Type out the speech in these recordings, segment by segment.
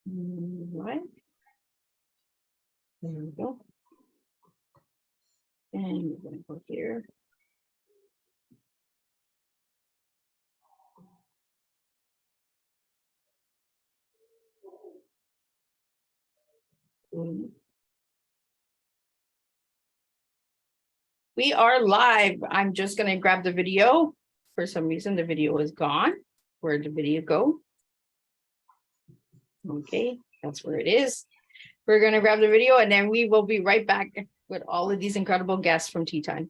Right. There we go. And we're going to go here. We are live. I'm just going to grab the video. For some reason, the video is gone. Where'd the video go? Okay, that's where it is. We're going to grab the video and then we will be right back with all of these incredible guests from Teatime.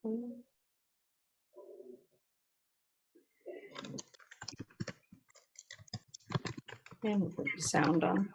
And we'll put the sound on.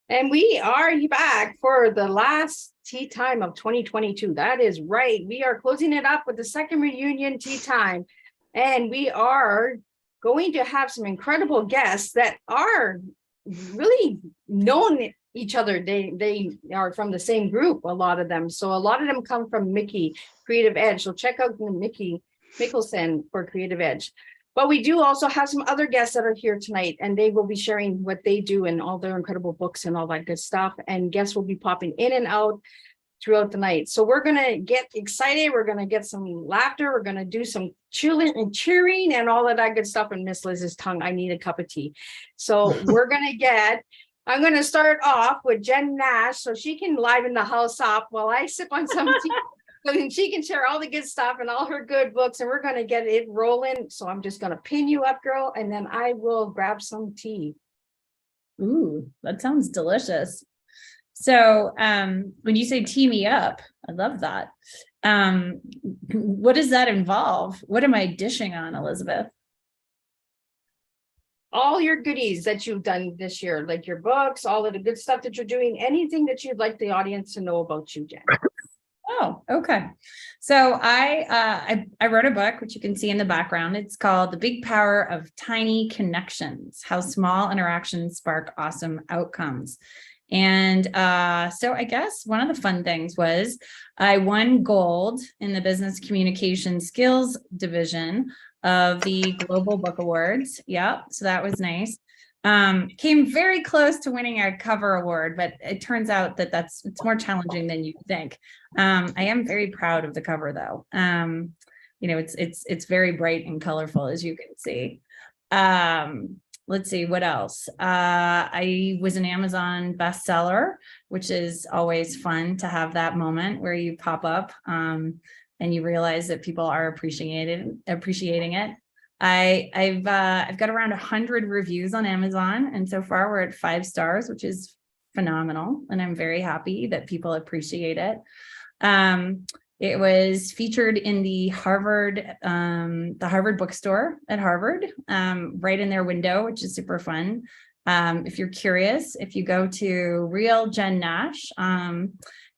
And we are back for the last Teatime of 2022. That is right. We are closing it up with the second reunion Teatime. And we are going to have some incredible guests that are really known each other. They are from the same group, a lot of them. So a lot of them come from Mickey Creative Edge. So check out Mickey Mickelson for Creative Edge. But we do also have some other guests that are here tonight, and they will be sharing what they do and all their incredible books and all that good stuff. And guests will be popping in and out throughout the night. So we're going to get excited. We're going to get some laughter. We're going to do some chilling and cheering and all of that good stuff. And Miss Liz's tongue, I need a cup of tea. So I'm going to start off with Jen Nash so she can liven the house up while I sip on some tea. So then she can share all the good stuff and all her good books, and we're going to get it rolling. So I'm just going to pin you up, girl, and then I will grab some tea. Ooh, that sounds delicious. So when you say tee me up, I love that. What does that involve? What am I dishing on, Elizabeth? All your goodies that you've done this year, like your books, all of the good stuff that you're doing, anything that you'd like the audience to know about you, Jen. Oh, okay. So I wrote a book, which you can see in the background. It's called The Big Power of Tiny Connections: How Small Interactions Spark Awesome Outcomes. And so I guess one of the fun things was I won gold in the Business Communication Skills division of the Global Book Awards. Yep. So that was nice. Came very close to winning a cover award, but it turns out that it's more challenging than you think. I am very proud of the cover though. You know, it's very bright and colorful, as you can see. let's see what else. I was an Amazon bestseller, which is always fun to have that moment where you pop up and you realize that people are appreciating it. I've got around 100 reviews on Amazon, and so far we're at 5 stars, which is phenomenal, and I'm very happy that people appreciate it. It was featured in the Harvard bookstore at Harvard, right in their window, which is super fun. If you're curious, if you go to Real Jen Nash,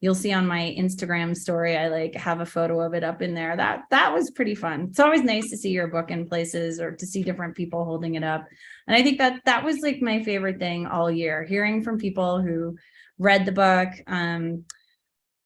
you'll see on my Instagram story, I like have a photo of it up in there. That was pretty fun. It's always nice to see your book in places or to see different people holding it up. And I think that was like my favorite thing all year, hearing from people who read the book,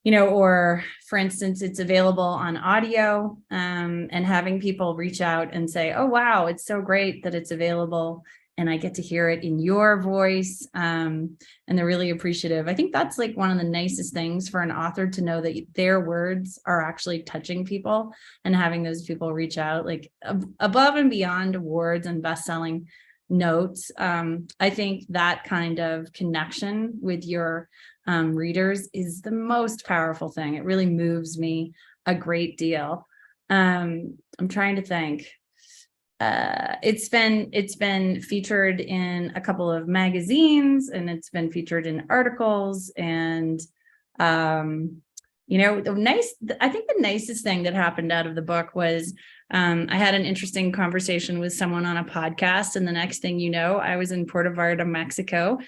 or for instance, it's available on audio, and having people reach out and say, oh, wow, it's so great that it's available and I get to hear it in your voice. And they're really appreciative. I think that's like one of the nicest things for an author to know that their words are actually touching people, and having those people reach out like above and beyond awards and best-selling notes. I think that kind of connection with your readers is the most powerful thing. It really moves me a great deal. I'm trying to think. It's been featured in a couple of magazines, and it's been featured in articles, and I think the nicest thing that happened out of the book was I had an interesting conversation with someone on a podcast, and the next thing you know, I was in Puerto Vallarta, Mexico,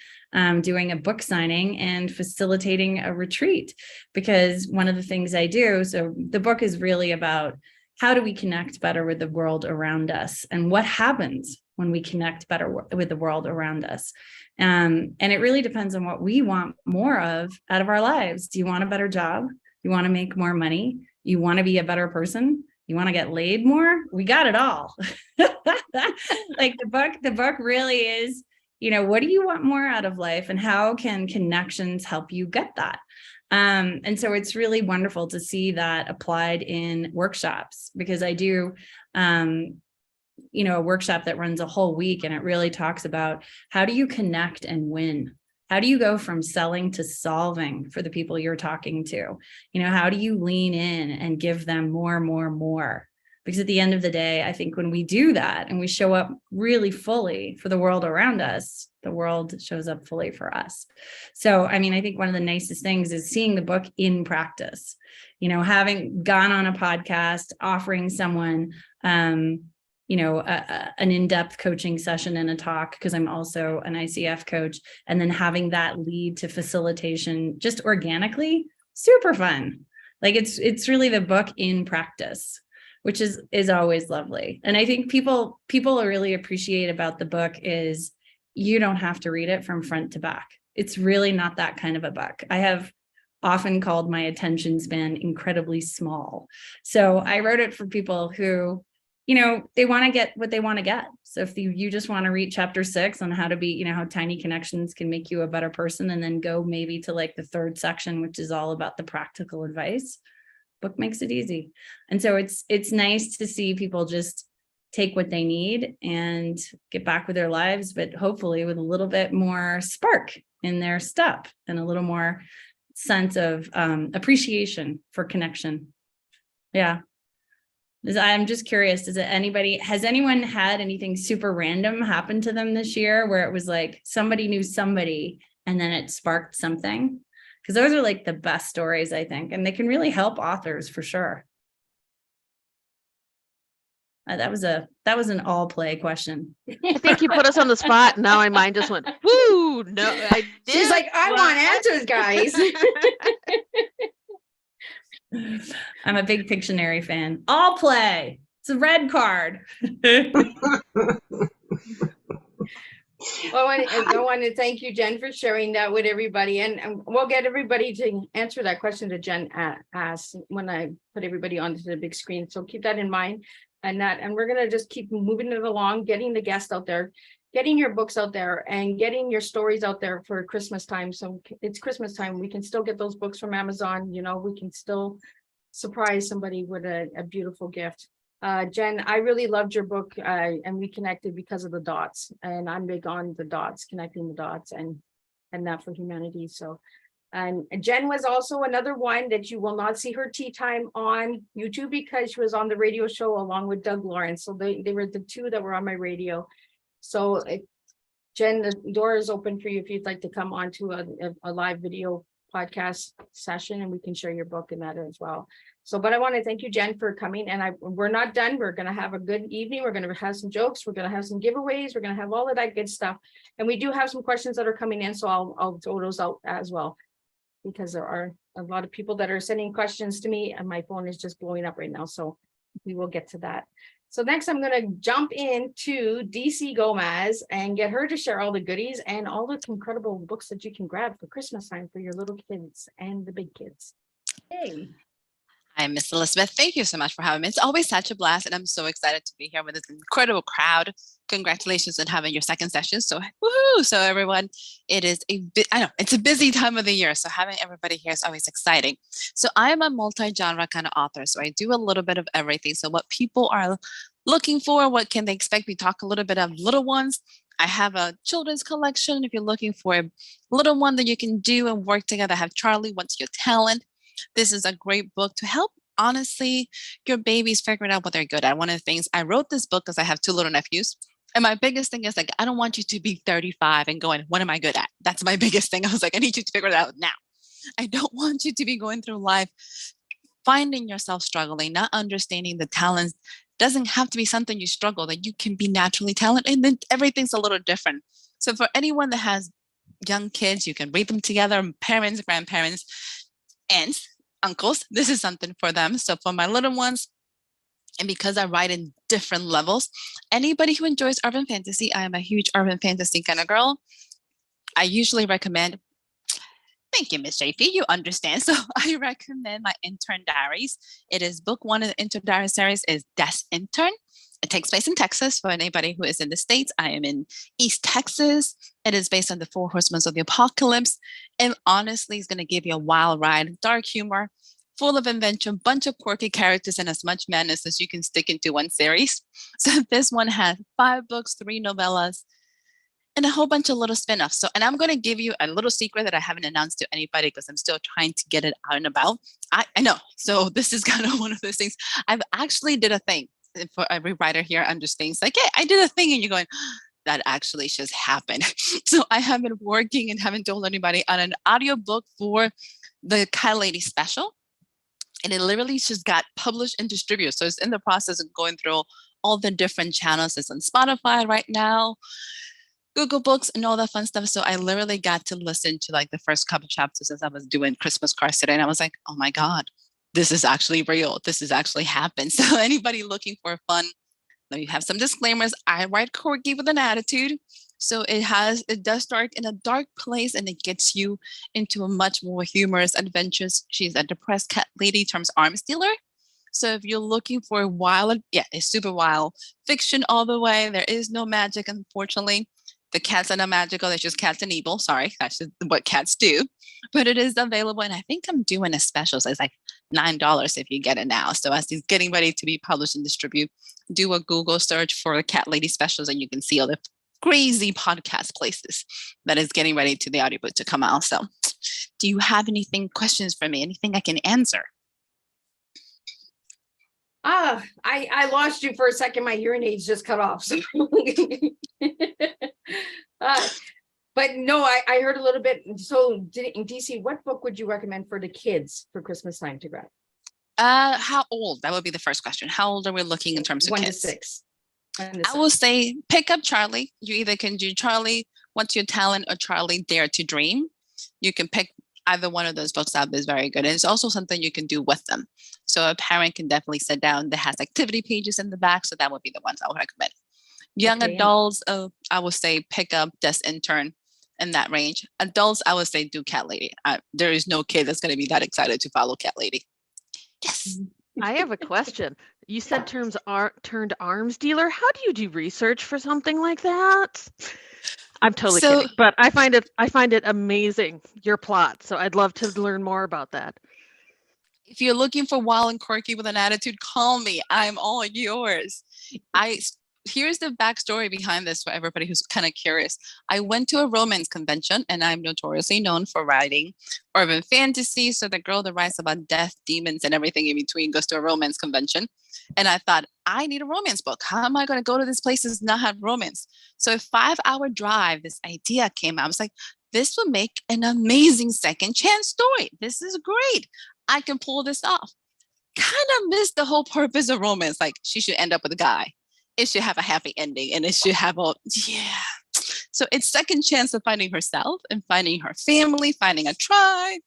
doing a book signing and facilitating a retreat, because one of the things I do, so the book is really about how do we connect better with the world around us, and what happens when we connect better with the world around us. And it really depends on what we want more of out of our lives. Do you want a better job? You want to make more money? You want to be a better person? You want to get laid more? We got it all. Like the book really is, what do you want more out of life, and how can connections help you get that? And so it's really wonderful to see that applied in workshops, because I do, a workshop that runs a whole week, and it really talks about how do you connect and win? How do you go from selling to solving for the people you're talking to? How do you lean in and give them more? Because at the end of the day, I think when we do that and we show up really fully for the world around us, the world shows up fully for us. So, I think one of the nicest things is seeing the book in practice, having gone on a podcast, offering someone, an in-depth coaching session and a talk, because I'm also an ICF coach, and then having that lead to facilitation just organically, super fun. Like it's really the book in practice, which is always lovely. And I think people really appreciate about the book is you don't have to read it from front to back. It's really not that kind of a book. I have often called my attention span incredibly small. So I wrote it for people who, they want to get what they want to get. So if you just want to read chapter 6 on how to be, how tiny connections can make you a better person, and then go maybe to like the 3rd section, which is all about the practical advice, book makes it easy. And so it's nice to see people just take what they need and get back with their lives, but hopefully with a little bit more spark in their step and a little more sense of appreciation for connection. Yeah. I'm just curious, has anyone had anything super random happen to them this year where it was like somebody knew somebody and then it sparked something? Because those are like the best stories, I think, and they can really help authors for sure. That was an all play question. I think you put us on the spot. Now my mind just went, woo, no. She's like, I want answers, guys. I'm a big Pictionary fan. All play. It's a red card. Well, I want to thank you, Jen, for sharing that with everybody. And we'll get everybody to answer that question that Jen asked when I put everybody onto the big screen. So keep that in mind. And we're going to just keep moving it along, getting the guests out there, getting your books out there, and getting your stories out there for Christmas time. So it's Christmas time. We can still get those books from Amazon. We can still surprise somebody with a beautiful gift. Jen, I really loved your book, and we connected because of the dots, and I'm big on the dots, connecting the dots, and that for humanity. So, and Jen was also another one that you will not see her tea time on YouTube because she was on the radio show along with Doug Lawrence. So they were the two that were on my radio. So Jen, the door is open for you if you'd like to come on to a live video podcast session, and we can share your book in that as well. So, but I want to thank you, Jen, for coming. And we're not done. We're going to have a good evening. We're going to have some jokes. We're going to have some giveaways. We're going to have all of that good stuff. And we do have some questions that are coming in. So I'll throw those out as well, because there are a lot of people that are sending questions to me, and my phone is just blowing up right now. So we will get to that. So next, I'm going to jump into DC Gomez and get her to share all the goodies and all the incredible books that you can grab for Christmas time for your little kids and the big kids. Hey. Hi, Miss Elizabeth. Thank you so much for having me. It's always such a blast, and I'm so excited to be here with this incredible crowd. Congratulations on having your second session. So, woohoo! So, everyone, it is I know it's a busy time of the year, so having everybody here is always exciting. So, I am a multi-genre kind of author, so I do a little bit of everything. So, what people are looking for, what can they expect? We talk a little bit of little ones. I have a children's collection. If you're looking for a little one that you can do and work together, I have Charlie, What's Your Talent? This is a great book to help, honestly, your babies figure out what they're good at. One of the things, I wrote this book because I have two little nephews. And my biggest thing is like, I don't want you to be 35 and going, what am I good at? That's my biggest thing. I was like, I need you to figure it out now. I don't want you to be going through life finding yourself struggling, not understanding the talents. Doesn't have to be something you struggle, that you can be naturally talented, and then everything's a little different. So for anyone that has young kids, you can read them together, parents, grandparents, aunts, uncles, this is something for them. So for my little ones, and because I write in different levels, anybody who enjoys urban fantasy, I am a huge urban fantasy kind of girl. I usually recommend, thank you, Miss JP, you understand. So I recommend my Intern Diaries. It is book one of the Intern Diary series is Des Intern. It takes place in Texas. For anybody who is in the States, I am in East Texas. It is based on the Four Horsemen of the Apocalypse. And honestly, it's going to give you a wild ride, dark humor, full of invention, bunch of quirky characters, and as much madness as you can stick into one series. So this one has 5 books, 3 novellas, and a whole bunch of little spin-offs. So, and I'm going to give you a little secret that I haven't announced to anybody because I'm still trying to get it out and about. I know. So this is kind of one of those things. I've actually did a thing. For every writer here understands, like, hey, I did a thing, and you're going, that actually just happened. So I have been working and haven't told anybody on an audiobook for the Cat Lady special. And it literally just got published and distributed. So it's in the process of going through all the different channels. It's on Spotify right now, Google Books, and all that fun stuff. So I literally got to listen to like the first couple chapters as I was doing Christmas cards today. And I was like, oh my God, this is actually real. This has actually happened. So anybody looking for fun, let me have some disclaimers. I write quirky with an attitude. So it does start in a dark place, and it gets you into a much more humorous adventures. She's a depressed cat lady turns arms dealer. So if you're looking for wild, yeah, it's super wild fiction all the way. There is no magic, unfortunately. The cats are not magical. They're just cats and evil. Sorry, that's just what cats do. But it is available, and I think I'm doing a special. So it's like $9 if you get it now. So as he's getting ready to be published and distributed, do a Google search for Cat Lady specials, and you can see all the crazy podcast places that is getting ready to the audiobook to come out. So do you have questions for me? Anything I can answer? I lost you for a second. My hearing aids just cut off. So. But no, I heard a little bit. So DC, what book would you recommend for the kids for Christmas time to grab? How old? That would be the first question. How old are we looking in terms of 1 kids? to 6. I will say pick up Charlie. You either can do Charlie, What's Your Talent, or Charlie, Dare to Dream. You can pick either one of those books up. Is very good. And it's also something you can do with them. So a parent can definitely sit down. That has activity pages in the back. So that would be the ones I would recommend. Young adults, I would say pick up Des Intern in that range. Adults, I would say do Cat Lady. There is no kid that's going to be that excited to follow Cat Lady. Yes. I have a question. You said turned arms dealer. How do you do research for something like that? I'm totally kidding, but I find it amazing, your plot. So I'd love to learn more about that. If you're looking for wild and quirky with an attitude, call me. I'm all yours. Here's the backstory behind this for everybody who's kind of curious. I went to a romance convention, and I'm notoriously known for writing urban fantasy. So the girl that writes about death, demons, and everything in between goes to a romance convention. And I thought, I need a romance book. How am I going to go to this place and not have romance? So a 5-hour drive, this idea came out. I was like, this will make an amazing second chance story. This is great. I can pull this off. Kind of missed the whole purpose of romance. Like, she should end up with a guy. It should have a happy ending, and it should have So it's second chance of finding herself and finding her family, finding a tribe,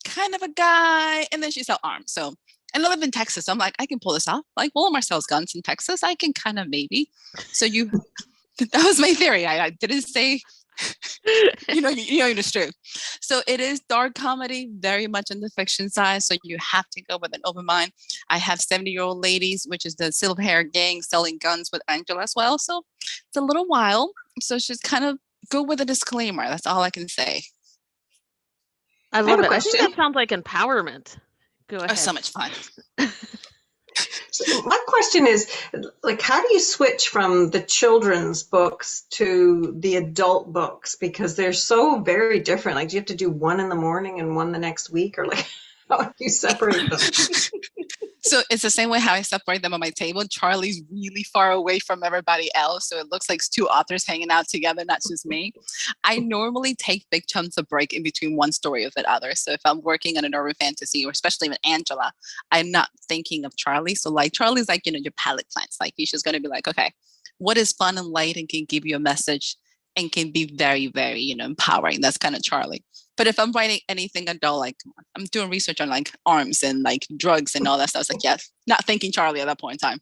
kind of a guy, and then she sells arms. So, and I live in Texas. So I'm like, I can pull this off. Like, Walmart sells guns in Texas. I can kind of maybe. So that was my theory. I didn't say, it's true. So it is dark comedy, very much on the fiction side. So you have to go with an open mind. I have 70-year-old ladies, which is the silver hair gang, selling guns with Angela as well. So it's a little wild. So just kind of go with a disclaimer. That's all I can say. I love it. I question. think that sounds like empowerment. Go ahead. Oh, so much fun. So my question is, like, how do you switch from the children's books to the adult books? Because they're so very different. Like, do you have to do one in the morning and one the next week? Or like, how do you separate them? So it's the same way how I separate them on my table. Charlie's really far away from everybody else. So it looks like two authors hanging out together, not just me. I normally take big chunks of break in between one story of the other. So if I'm working on an urban fantasy, or especially with Angela, I'm not thinking of Charlie. So like, Charlie's like, your palate cleanse. Like, he's just going to be like, okay, what is fun and light and can give you a message and can be very, very, empowering. That's kind of Charlie. But if I'm writing anything adult, like, I'm doing research on like arms and like drugs and all that stuff, it's like, yes, not thinking Charlie at that point in time.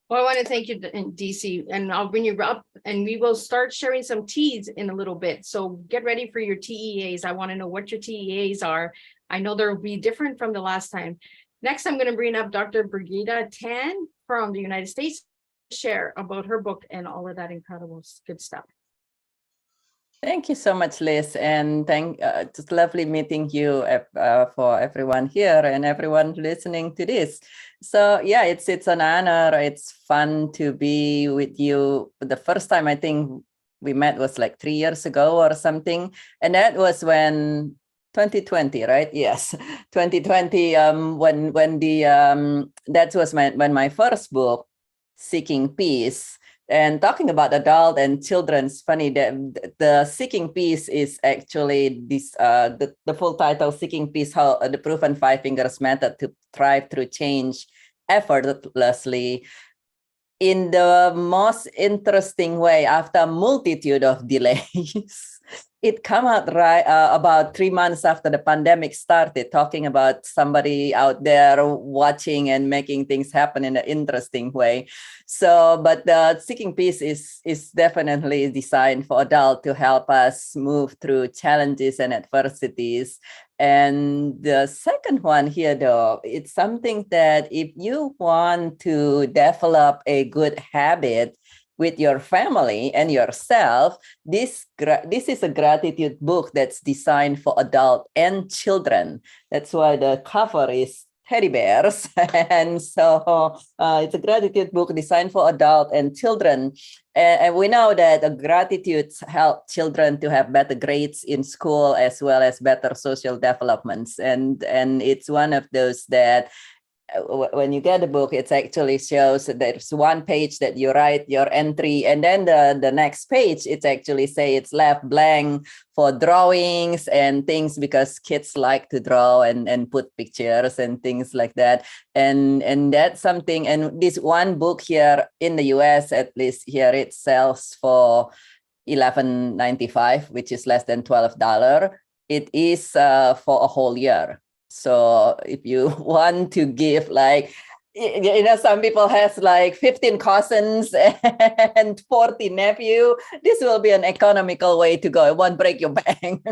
Well, I want to thank you, DC, and I'll bring you up, and we will start sharing some teas in a little bit. So get ready for your TEAs. I want to know what your TEAs are. I know they'll be different from the last time. Next, I'm going to bring up Dr. Brigida Tan from the United States, share about her book and all of that incredible good stuff. Thank you so much, Liz, and it's lovely meeting you for everyone here and everyone listening to this. So yeah, it's an honor. It's fun to be with you. The first time I think we met was like 3 years ago or something, and that was when 2020, right? Yes, 2020. That was when my first book, Seeking Peace. And talking about adult and children's, funny that the Seeking Peace is actually this the full title, Seeking Peace: How the Proven 5 Fingers Method to Thrive Through Change Effortlessly. In the most interesting way, after a multitude of delays, it came out right about 3 months after the pandemic started, talking about somebody out there watching and making things happen in an interesting way. So, but the Seeking Peace is definitely designed for adults to help us move through challenges and adversities. And the second one here, though, it's something that if you want to develop a good habit with your family and yourself, this is a gratitude book that's designed for adult and children. That's why the cover is teddy bears. And so it's a gratitude book designed for adult and children. And we know that gratitude helps children to have better grades in school as well as better social developments. And it's one of those that when you get the book, it actually shows that there's one page that you write your entry, and then the next page, it's actually say it's left blank for drawings and things, because kids like to draw and put pictures and things like that. And that's something, and this one book here in the US, at least here, it sells for $11.95, which is less than $12. It is for a whole year. So if you want to give like some people has like 15 cousins and 40 nephew. This will be an economical way to go. It won't break your bank.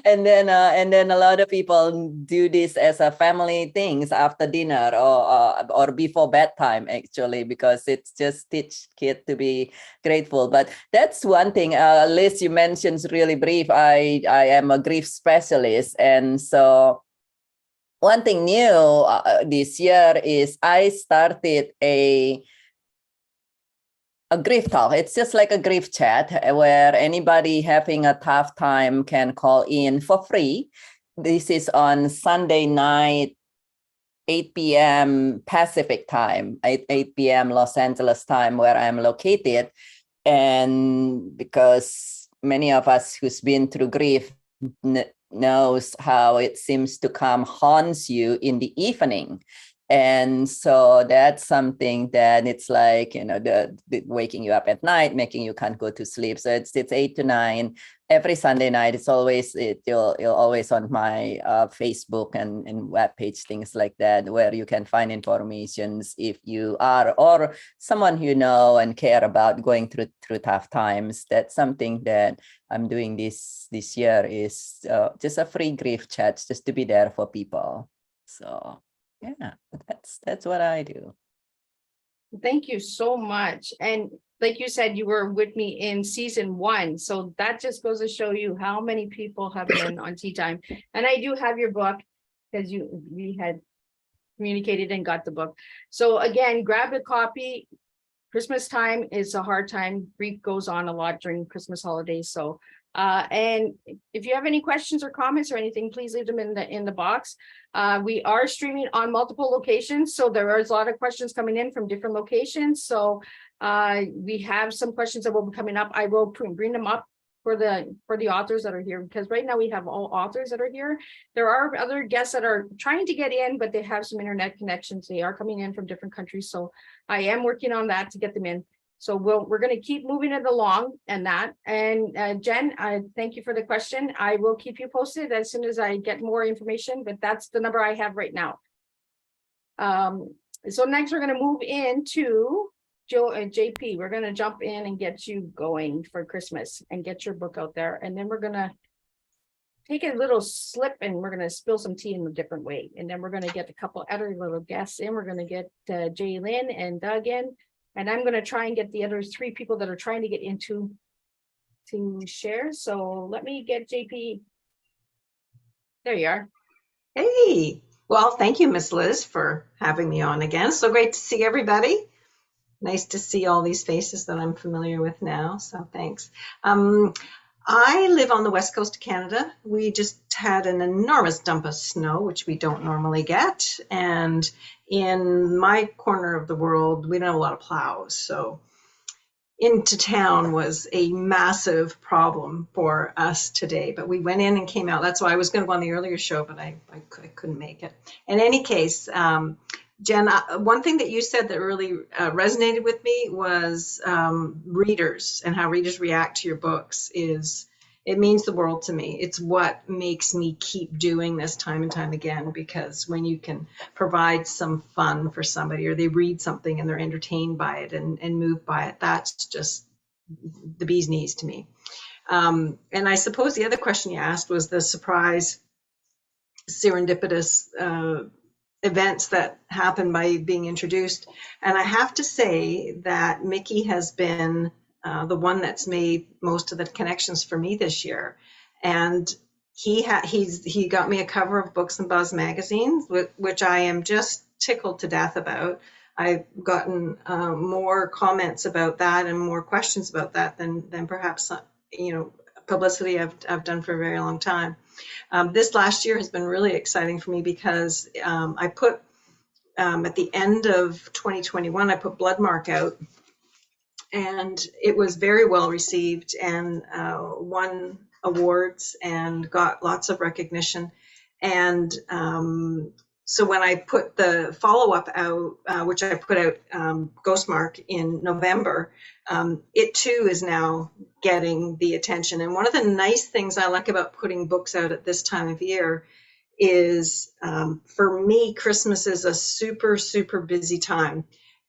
And then a lot of people do this as a family things after dinner or before bedtime, actually, because it's just teach kid to be grateful. But that's one thing. Liz, you mentioned really brief. I am a grief specialist, and so one thing new this year is I started a grief talk. It's just like a grief chat where anybody having a tough time can call in for free. This is on Sunday night, 8 p.m. Pacific time, 8 p.m. Los Angeles time, where I'm located. And because many of us who's been through grief knows how it seems to come haunts you in the evening. And so that's something that it's like, the waking you up at night, making you can't go to sleep. So it's 8 to 9 every Sunday night. It's always, you'll always on my Facebook and webpage, things like that, where you can find informations if you are, or someone you know and care about going through tough times. That's something that I'm doing this year is just a free grief chat, just to be there for people. So yeah, that's what I do. Thank you so much. And like you said, you were with me in season 1. So that just goes to show you how many people have been on Tea Time. And I do have your book because we had communicated and got the book. So again, grab a copy. Christmas time is a hard time. Grief goes on a lot during Christmas holidays. So and if you have any questions or comments or anything, please leave them in the box. We are streaming on multiple locations, so there is a lot of questions coming in from different locations. So we have some questions that will be coming up. I will bring them up for the authors that are here, because right now we have all authors that are here. There are other guests that are trying to get in, but they have some internet connections. They are coming in from different countries, so I am working on that to get them in. So we're going to keep moving it along and that. And Jen, I thank you for the question. I will keep you posted as soon as I get more information, but that's the number I have right now. So next we're going to move into JP. We're going to jump in and get you going for Christmas and get your book out there. And then we're going to take a little slip and we're going to spill some tea in a different way. And then we're going to get a couple other little guests in. We're going to get Jay Lynn and Doug in. And I'm going to try and get the other 3 people that are trying to get into to share. So let me get JP. There you are. Hey, well, thank you, Miss Liz, for having me on again. So great to see everybody. Nice to see all these faces that I'm familiar with now. So thanks. I live on the west coast of Canada. We just had an enormous dump of snow, which we don't normally get. And in my corner of the world, we don't have a lot of plows. So into town was a massive problem for us today. But we went in and came out. That's why I was going to go on the earlier show, but I couldn't make it. In any case, Jen, one thing that you said that really resonated with me was readers and how readers react to your books. It means the world to me. It's what makes me keep doing this time and time again, because when you can provide some fun for somebody, or they read something and they're entertained by it and moved by it, that's just the bee's knees to me. And I suppose the other question you asked was the surprise serendipitous events that happen by being introduced. And I have to say that Mickey has been the one that's made most of the connections for me this year. And he got me a cover of Books and Buzz magazine, which I am just tickled to death about. I've gotten more comments about that and more questions about that than perhaps publicity I've done for a very long time. This last year has been really exciting for me because I put at the end of 2021, I put Bloodmark out, and it was very well received and won awards and got lots of recognition. And so when I put the follow-up out, which I put out Ghostmark in November, it too is now getting the attention. And one of the nice things I like about putting books out at this time of year is, for me, Christmas is a super, super busy time.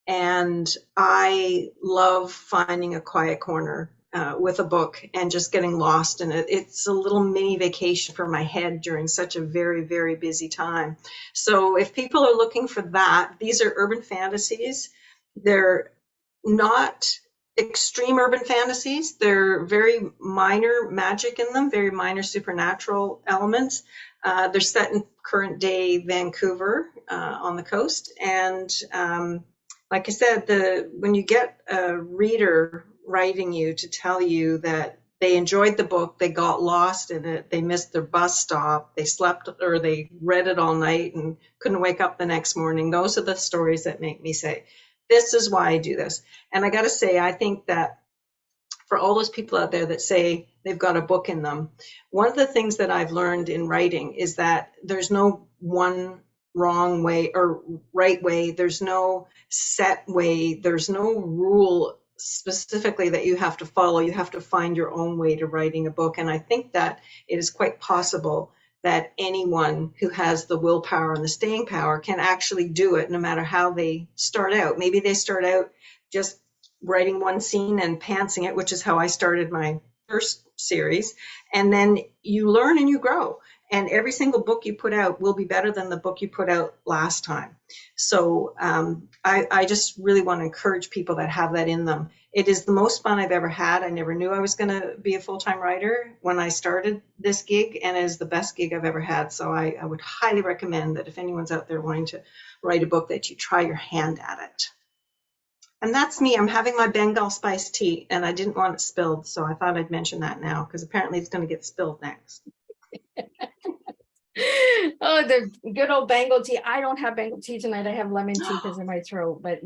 And I love finding a quiet corner with a book and just getting lost in it. It's a little mini vacation for my head during such a very, very busy time. So if people are looking for that, these are urban fantasies. They're not extreme urban fantasies. They're very minor magic in them, very minor supernatural elements. They're set in current day Vancouver on the coast. And like I said, when you get a reader writing you to tell you that they enjoyed the book, they got lost in it, they missed their bus stop, they slept or they read it all night and couldn't wake up the next morning, those are the stories that make me say, this is why I do this. And I got to say, I think that for all those people out there that say they've got a book in them, one of the things that I've learned in writing is that there's no one wrong way or right way. There's no set way. There's no rule specifically that you have to follow. You have to find your own way to writing a book. And I think that it is quite possible that anyone who has the willpower and the staying power can actually do it no matter how they start out. Maybe they start out just writing one scene and pantsing it, which is how I started my first series. And then you learn and you grow. And every single book you put out will be better than the book you put out last time. So I just really want to encourage people that have that in them. It is the most fun I've ever had. I never knew I was going to be a full-time writer when I started this gig, and it is the best gig I've ever had. So I would highly recommend that if anyone's out there wanting to write a book, that you try your hand at it. And that's me. I'm having my Bengal spiced tea, and I didn't want it spilled, so I thought I'd mention that now, because apparently it's going to get spilled next. Oh, the good old Bengal tea. I don't have Bengal tea tonight. I have lemon tea because of my throat, but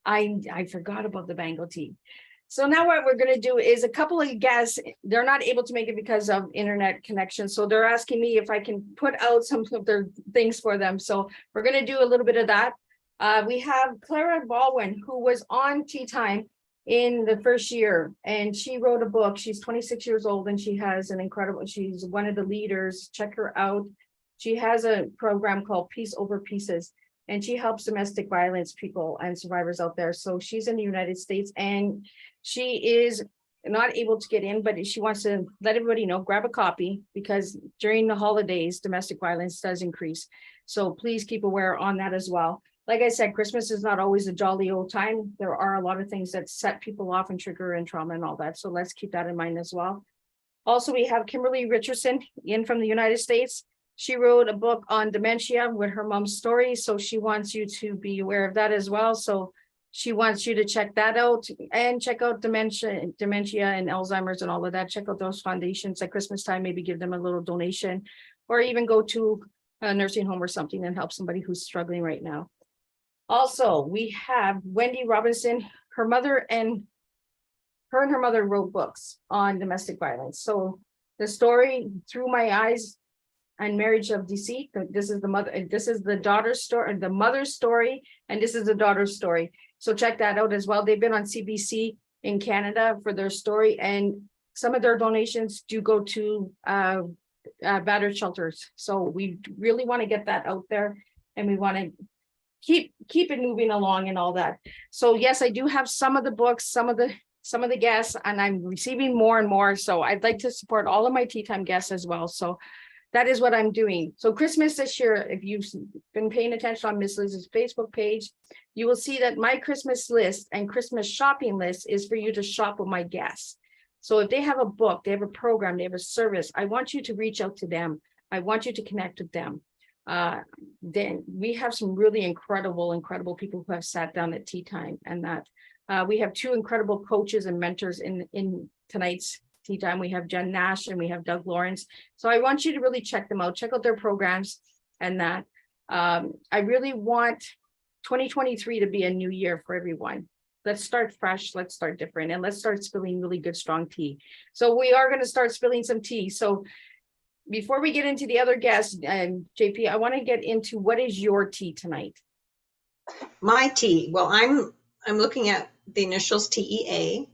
I forgot about the Bengal tea. So now what we're going to do is a couple of guests, they're not able to make it because of internet connection. So they're asking me if I can put out some of their things for them. So we're going to do a little bit of that. We have Clara Baldwin, who was on Teatime in the first year, and she wrote a book. She's 26 years old, and she has an incredible, she's one of the leaders. Check her out. She has a program called Peace Over Pieces, and she helps domestic violence people and survivors out there. So she's in the United States, and she is not able to get in, but she wants to let everybody know, grab a copy, because during the holidays, domestic violence does increase. So please keep aware on that as well. Like I said, Christmas is not always a jolly old time. There are a lot of things that set people off and trigger and trauma and all that. So let's keep that in mind as well. Also, we have Kimberly Richardson in from the United States. She wrote a book on dementia with her mom's story. So she wants you to be aware of that as well. So she wants you to check that out and check out dementia and Alzheimer's and all of that. Check out those foundations at Christmas time, maybe give them a little donation, or even go to a nursing home or something and help somebody who's struggling right now. Also, we have Wendy Robinson. Her and her mother wrote books on domestic violence. So the story, Through My Eyes and Marriage of Deceit, this is the mother, this is the daughter's story, the mother's story, and this is the daughter's story. So check that out as well. They've been on CBC in Canada for their story, and some of their donations do go to battered shelters. So we really want to get that out there, and we want to keep it moving along and all that. So yes, I do have some of the books, some of the guests, and I'm receiving more and more. So I'd like to support all of my Tea Time guests as well. So that is what I'm doing. So Christmas this year, if you've been paying attention on Miss Liz's Facebook page, you will see that my Christmas list and Christmas shopping list is for you to shop with my guests. So if they have a book, they have a program, they have a service, I want you to reach out to them. I want you to connect with them. Then we have some really incredible people who have sat down at Tea Time, and that we have two incredible coaches and mentors in tonight's Tea Time. We have Jen Nash and we have Doug Lawrence. So I want you to really check them out, check out their programs, and that I really want 2023 to be a new year for everyone. Let's start fresh, let's start different, and let's start spilling really good, strong tea. So we are going to start spilling some tea. So before we get into the other guests, JP, I want to get into what is your tea tonight? My tea. Well, I'm looking at the initials TEA,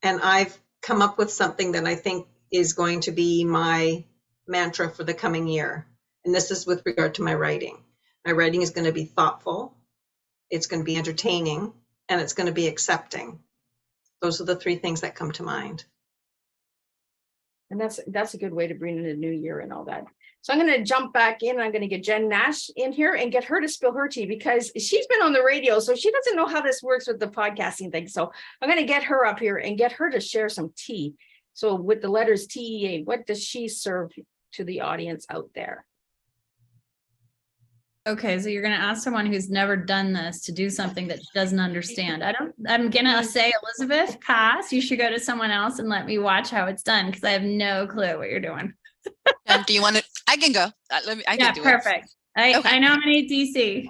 and I've come up with something that I think is going to be my mantra for the coming year. And this is with regard to my writing. My writing is going to be thoughtful, it's going to be entertaining, and it's going to be accepting. Those are the three things that come to mind. And that's a good way to bring in the new year and all that. So I'm going to jump back in. I'm going to get Jen Nash in here and get her to spill her tea, because she's been on the radio, so she doesn't know how this works with the podcasting thing. So I'm going to get her up here and get her to share some tea. So with the letters TEA, what does she serve to the audience out there? Okay, so you're going to ask someone who's never done this to do something that doesn't understand. I'm going to say, Elizabeth, pass. You should go to someone else and let me watch how it's done, because I have no clue what you're doing. Do you want to? I can go. I can do perfect. Okay. I nominate DC.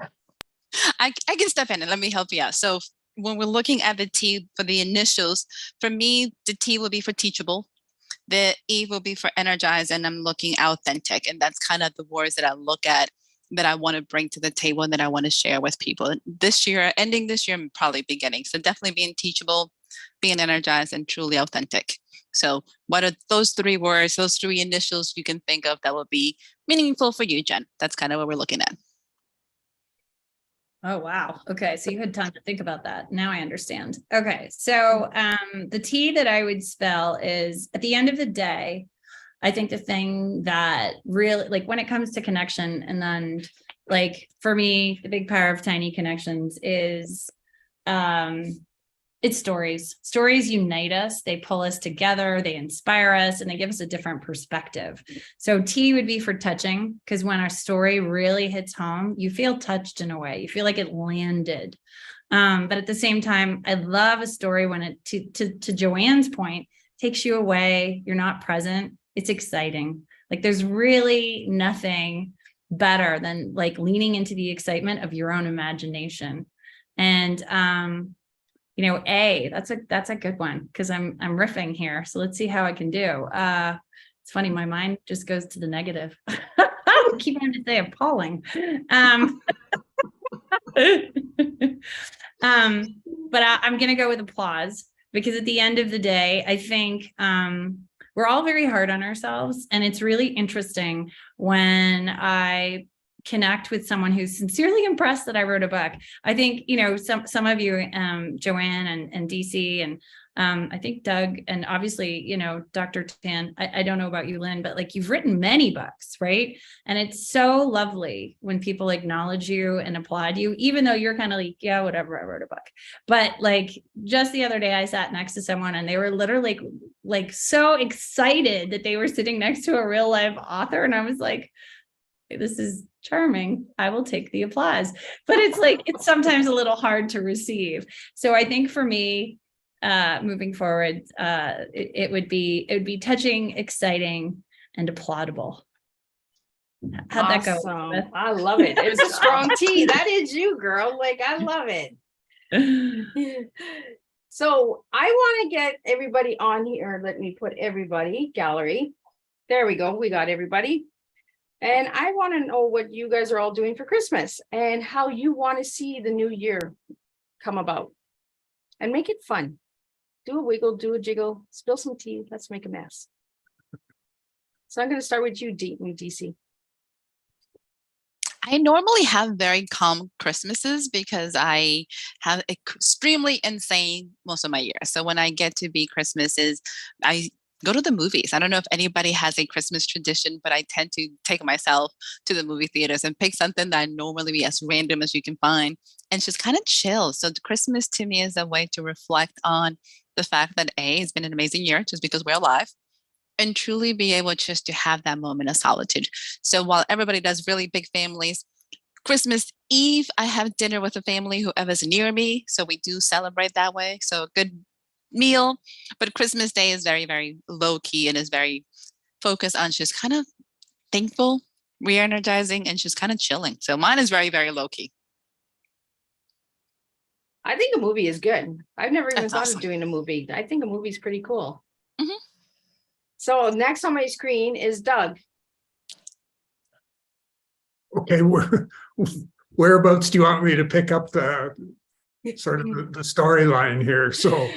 I can step in and let me help you out. So when we're looking at the T for the initials, for me, the T will be for teachable. The E will be for energize, and I'm looking authentic. And that's kind of the words that I look at, that I want to bring to the table and that I want to share with people this year, ending this year, and probably beginning. So definitely being teachable, being energized, and truly authentic. So what are those three words, those three initials you can think of that will be meaningful for you, Jen? That's kind of what we're looking at. Oh, wow. Okay. So you had time to think about that. Now I understand. Okay. So the T that I would spell is, at the end of the day, I think the thing that really, like, when it comes to connection, and then, like, for me, the big power of tiny connections is it's stories. Stories unite us. They pull us together. They inspire us, and they give us a different perspective. So T would be for touching, because when our story really hits home, you feel touched in a way. You feel like it landed. But at the same time, I love a story when it, to Joanne's point, takes you away. You're not present. It's exciting. Like, there's really nothing better than like leaning into the excitement of your own imagination. And A, that's a good one, because I'm riffing here. So let's see how I can do. It's funny, my mind just goes to the negative. I keep wanting to say appalling. But I'm gonna go with applause, because at the end of the day, I think we're all very hard on ourselves. And it's really interesting when I connect with someone who's sincerely impressed that I wrote a book. I think, some of you, Joanne and DC, and I think Doug, and obviously, Dr. Tan, I don't know about you, Lynn, but like, you've written many books, right? And it's so lovely when people acknowledge you and applaud you, even though you're kind of like, yeah, whatever, I wrote a book. But like, just the other day, I sat next to someone and they were literally like so excited that they were sitting next to a real life author. And I was like, this is charming. I will take the applause. But it's like, it's sometimes a little hard to receive. So I think for me, moving forward, it would be touching, exciting, and applaudable. How'd that go? Elizabeth? I love it. It's a strong T. That is you, girl. Like, I love it. So I want to get everybody on here. Let me put everybody gallery. There we go. We got everybody. And I want to know what you guys are all doing for Christmas and how you want to see the new year come about, and make it fun. Do a wiggle, do a jiggle, spill some tea. Let's make a mess. So I'm going to start with you, DC. I normally have very calm Christmases because I have extremely insane most of my year. So when I get to be Christmases, I go to the movies. I don't know if anybody has a Christmas tradition, but I tend to take myself to the movie theaters and pick something that I normally be as random as you can find and just kind of chill. So Christmas to me is a way to reflect on the fact that it's been an amazing year just because we're alive, and truly be able just to have that moment of solitude. So while everybody does really big families, Christmas Eve, I have dinner with a family, whoever's near me. So we do celebrate that way. So a good meal, but Christmas Day is very, very low key and is very focused on just kind of thankful, re-energizing, and just kind of chilling. So mine is very, very low key. I think a movie is good. I've never even That's thought awesome. of doing a movie. I think a movie is pretty cool. Mhm. So next on my screen is Doug. Okay, whereabouts do you want me to pick up the sort of the storyline here? So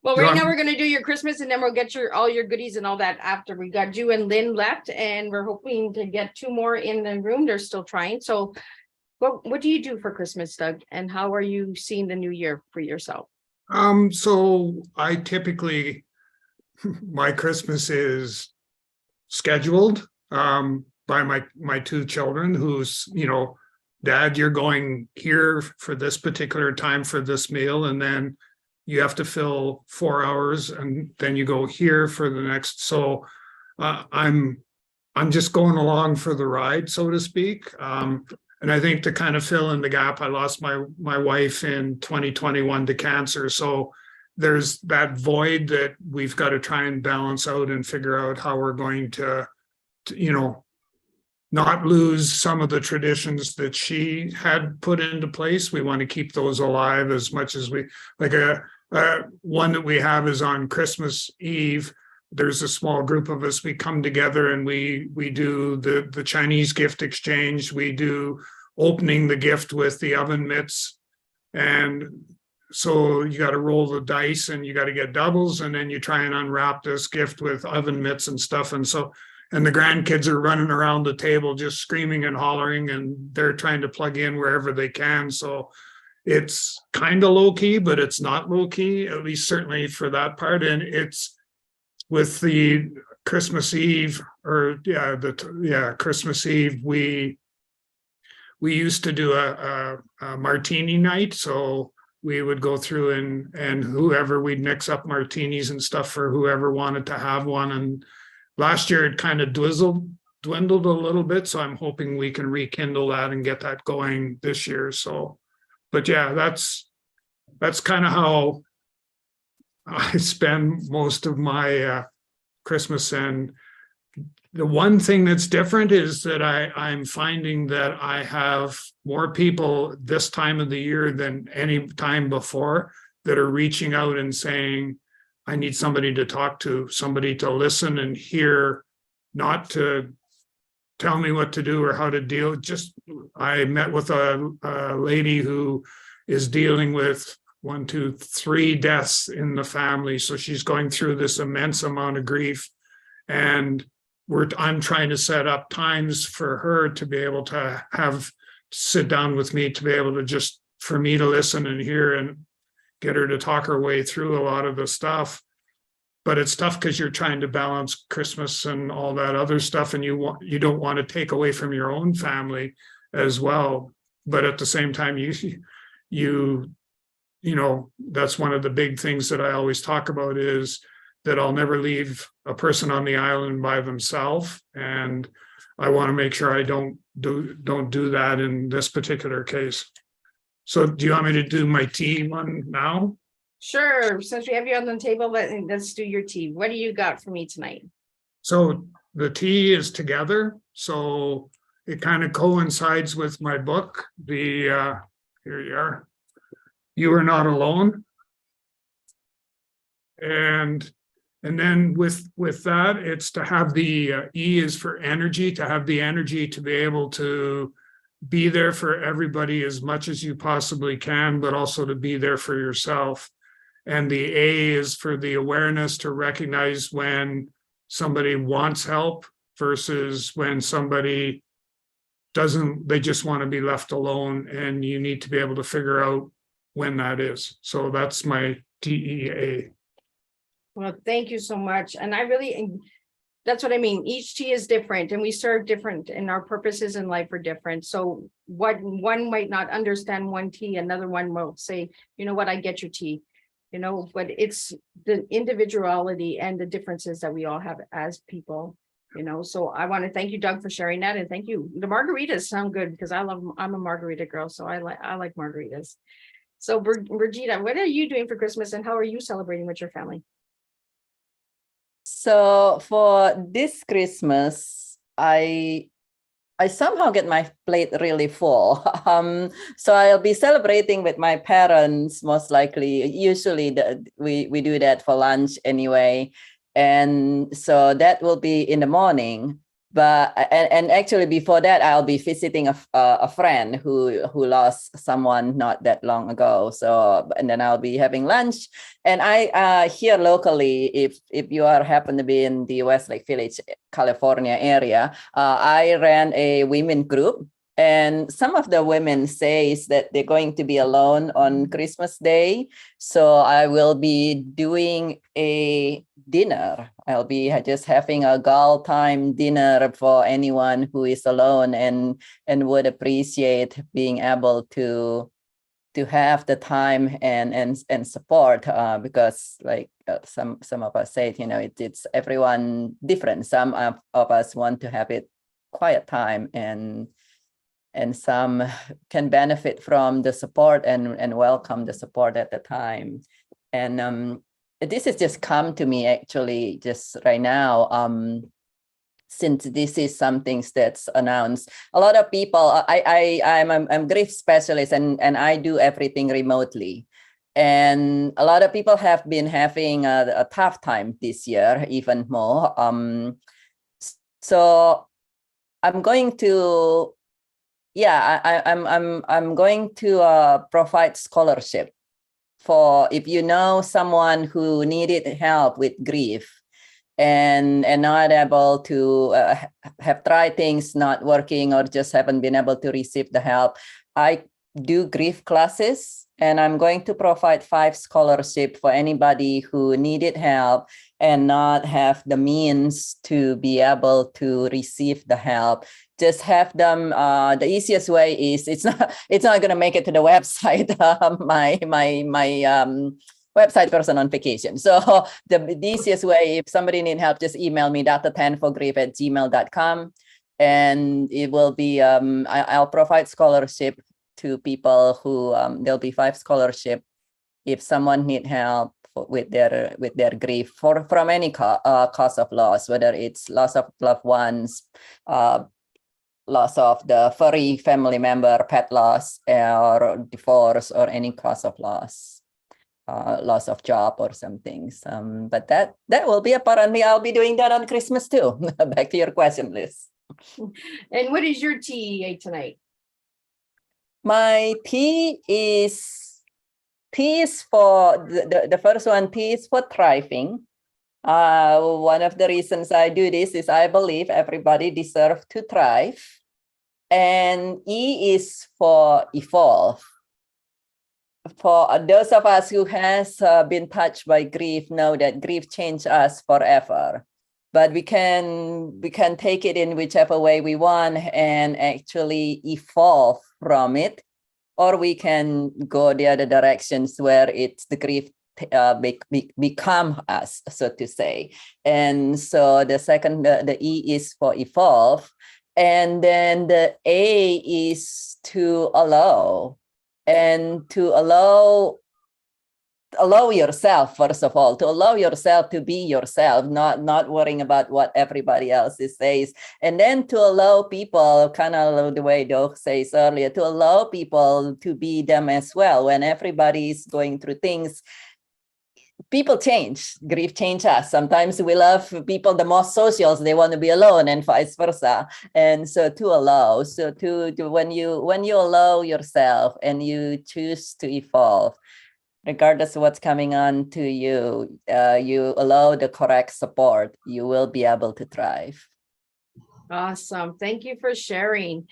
Well, You right want- now we're gonna do your Christmas and then we'll get all your goodies and all that after. We got you and Lynn left and we're hoping to get 2 more in the room. They're still trying. So what do you do for Christmas, Doug? And how are you seeing the new year for yourself? So I typically, my Christmas is scheduled by my 2 children who's, Dad, you're going here for this particular time for this meal, and then you have to fill 4 hours and then you go here for the next. So I'm just going along for the ride, so to speak. And I think to kind of fill in the gap, I lost my wife in 2021 to cancer. So there's that void that we've got to try and balance out and figure out how we're going to not lose some of the traditions that she had put into place. We want to keep those alive as much as we like. One that we have is on Christmas Eve. There's a small group of us. We come together and we do the Chinese gift exchange. We do opening the gift with the oven mitts, and so you got to roll the dice and you got to get doubles, and then you try and unwrap this gift with oven mitts and stuff. And the grandkids are running around the table just screaming and hollering, and they're trying to plug in wherever they can. So it's kind of low key, but it's not low key, at least certainly for that part. And it's with the Christmas Eve Christmas Eve, we used to do a martini night. So we would go through and whoever, we'd mix up martinis and stuff for whoever wanted to have one. And last year it kind of dwindled a little bit. So I'm hoping we can rekindle that and get that going this year. So, but yeah, that's kind of how I spend most of my Christmas. And the one thing that's different is that I'm finding that I have more people this time of the year than any time before that are reaching out and saying, I need somebody to talk to, somebody to listen and hear, not to tell me what to do or how to deal. Just, I met with a lady who is dealing with 1, 2, 3 deaths in the family. So she's going through this immense amount of grief. And I'm trying to set up times for her to be able to sit down with me, to be able to just, for me to listen and hear and get her to talk her way through a lot of the stuff. But it's tough because you're trying to balance Christmas and all that other stuff, and you don't want to take away from your own family as well. But at the same time, that's one of the big things that I always talk about, is that I'll never leave a person on the island by themselves. And I want to make sure I don't do that in this particular case. So do you want me to do my tea one now? Sure. Since we have you on the table, let's do your tea. What do you got for me tonight? So the tea is together. So it kind of coincides with my book. Here you are. You Are Not Alone. And then with that, it's to have the E is for energy, to have the energy to be able to be there for everybody as much as you possibly can, but also to be there for yourself. And the A is for the awareness, to recognize when somebody wants help versus when somebody doesn't, they just want to be left alone, and you need to be able to figure out when that is. So that's my TEA. Well, thank you so much. And that's what I mean. Each tea is different and we serve different, and our purposes in life are different. So what one might not understand one tea, another one will say, you know what, I get your tea, but it's the individuality and the differences that we all have as people, So I want to thank you, Doug, for sharing that. And thank you. The margaritas sound good because I'm a margarita girl. So I like margaritas. So Brigitte, what are you doing for Christmas and how are you celebrating with your family? So for this Christmas, I somehow get my plate really full. So I'll be celebrating with my parents, most likely. Usually we do that for lunch anyway. And so that will be in the morning. But and actually before that, I'll be visiting a friend who lost someone not that long ago. So and then I'll be having lunch. And I here locally, if you are happen to be in the Westlake Village, California area, I ran a women group. And some of the women says that they're going to be alone on Christmas Day. So I will be doing a dinner. I'll be just having a girl time dinner for anyone who is alone and would appreciate being able to have the time and support, because like some of us said, you know, it's everyone different. Some of us want to have it quiet time, and some can benefit from the support and welcome the support at the time. And this has just come to me actually just right now, since this is something that's announced. A lot of people, I'm grief specialist and I do everything remotely. And a lot of people have been having a tough time this year, even more. So I'm going to I'm going to provide scholarship for if you know someone who needed help with grief and not able to have tried things not working or just haven't been able to receive the help. I do grief classes, and I'm going to provide 5 scholarship for anybody who needed help and not have the means to be able to receive the help. Just have them. The easiest way is it's not going to make it to the website. My website person on vacation. So the easiest way, if somebody need help, just email me dr10forgrief@gmail.com, and it will be I'll provide scholarship to people who there'll be 5 scholarship if someone need help with their grief from any cause of loss, whether it's loss of loved ones, loss of the furry family member, pet loss, or divorce, or any cause of loss, loss of job or some things. But that will be apparently, I'll be doing that on Christmas too. Back to your question, Liz. And what is your TEA tonight? My T is for the first one. T is for thriving. One of the reasons I do this is I believe everybody deserves to thrive. And E is for evolve. For those of us who has been touched by grief, know that grief changed us forever. But we can take it in whichever way we want and actually evolve from it, or we can go the other directions where it's the grief become us, so to say. And so the second, the E is for evolve. And then the A is to allow, and to allow yourself, first of all, to allow yourself to be yourself, not worrying about what everybody else says. And then to allow people, kind of the way Doug says earlier, to allow people to be them as well. When everybody is going through things, people change. Grief changes us. Sometimes we love people the most socials, they want to be alone, and vice versa. And so to allow, so to when you allow yourself and you choose to evolve, regardless of what's coming on to you, you allow the correct support, you will be able to thrive. Awesome. Thank you for sharing.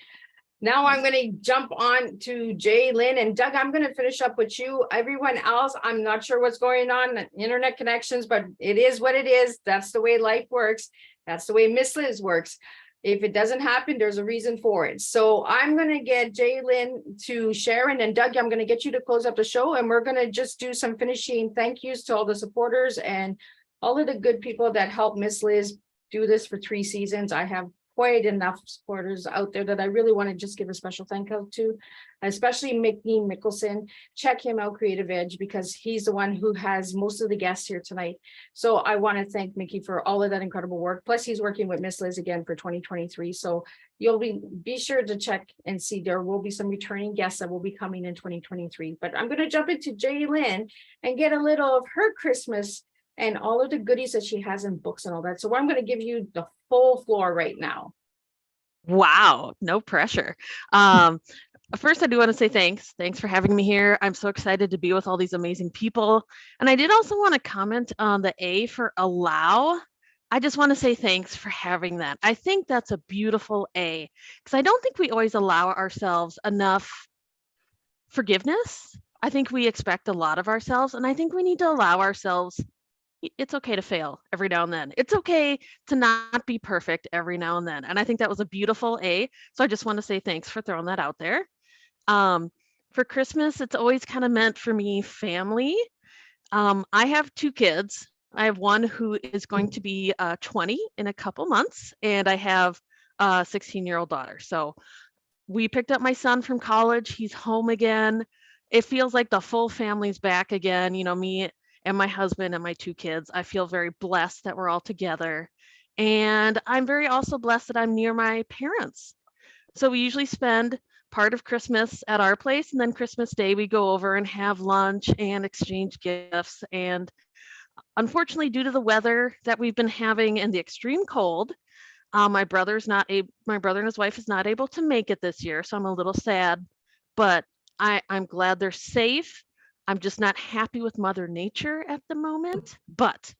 Now I'm going to jump on to Jay, Lynn, and Doug. I'm going to finish up with you. Everyone else, I'm not sure what's going on, internet connections, but it is what it is. That's the way life works. That's the way Miss Liz works. If it doesn't happen, there's a reason for it. So I'm going to get Jay, Lynn to Sharon, and Doug, I'm going to get you to close up the show, and we're going to just do some finishing thank yous to all the supporters and all of the good people that helped Miss Liz do this for 3 seasons. I have quite enough supporters out there that I really want to just give a special thank you to, especially Mickey Mickelson. Check him out, Creative Edge, because he's the one who has most of the guests here tonight. So I want to thank Mickey for all of that incredible work. Plus he's working with Miss Liz again for 2023. So you'll be sure to check and see, there will be some returning guests that will be coming in 2023. But I'm going to jump into Jay Lynn and get a little of her Christmas and all of the goodies that she has in books and all that. So I'm going to give you the full floor right now. Wow, no pressure. First, I do want to say thanks. Thanks for having me here. I'm so excited to be with all these amazing people. And I did also want to comment on the A for allow. I just want to say thanks for having that. I think that's a beautiful A, because I don't think we always allow ourselves enough forgiveness. I think we expect a lot of ourselves, and I think we need to allow ourselves. It's okay to fail every now and then. It's okay to not be perfect every now and then. And I think that was a beautiful A. So I just want to say thanks for throwing that out there. For Christmas, it's always kind of meant for me family. I have 2 kids. I have one who is going to be 20 in a couple months, and I have a 16-year-old daughter. So we picked up my son from college. He's home again. It feels like the full family's back again. You know, me and my husband and my 2 kids. I feel very blessed that we're all together. And I'm very also blessed that I'm near my parents. So we usually spend part of Christmas at our place, and then Christmas Day we go over and have lunch and exchange gifts. And unfortunately, due to the weather that we've been having and the extreme cold, my brother and his wife is not able to make it this year, so I'm a little sad, but I'm glad they're safe. I'm just not happy with Mother Nature at the moment. But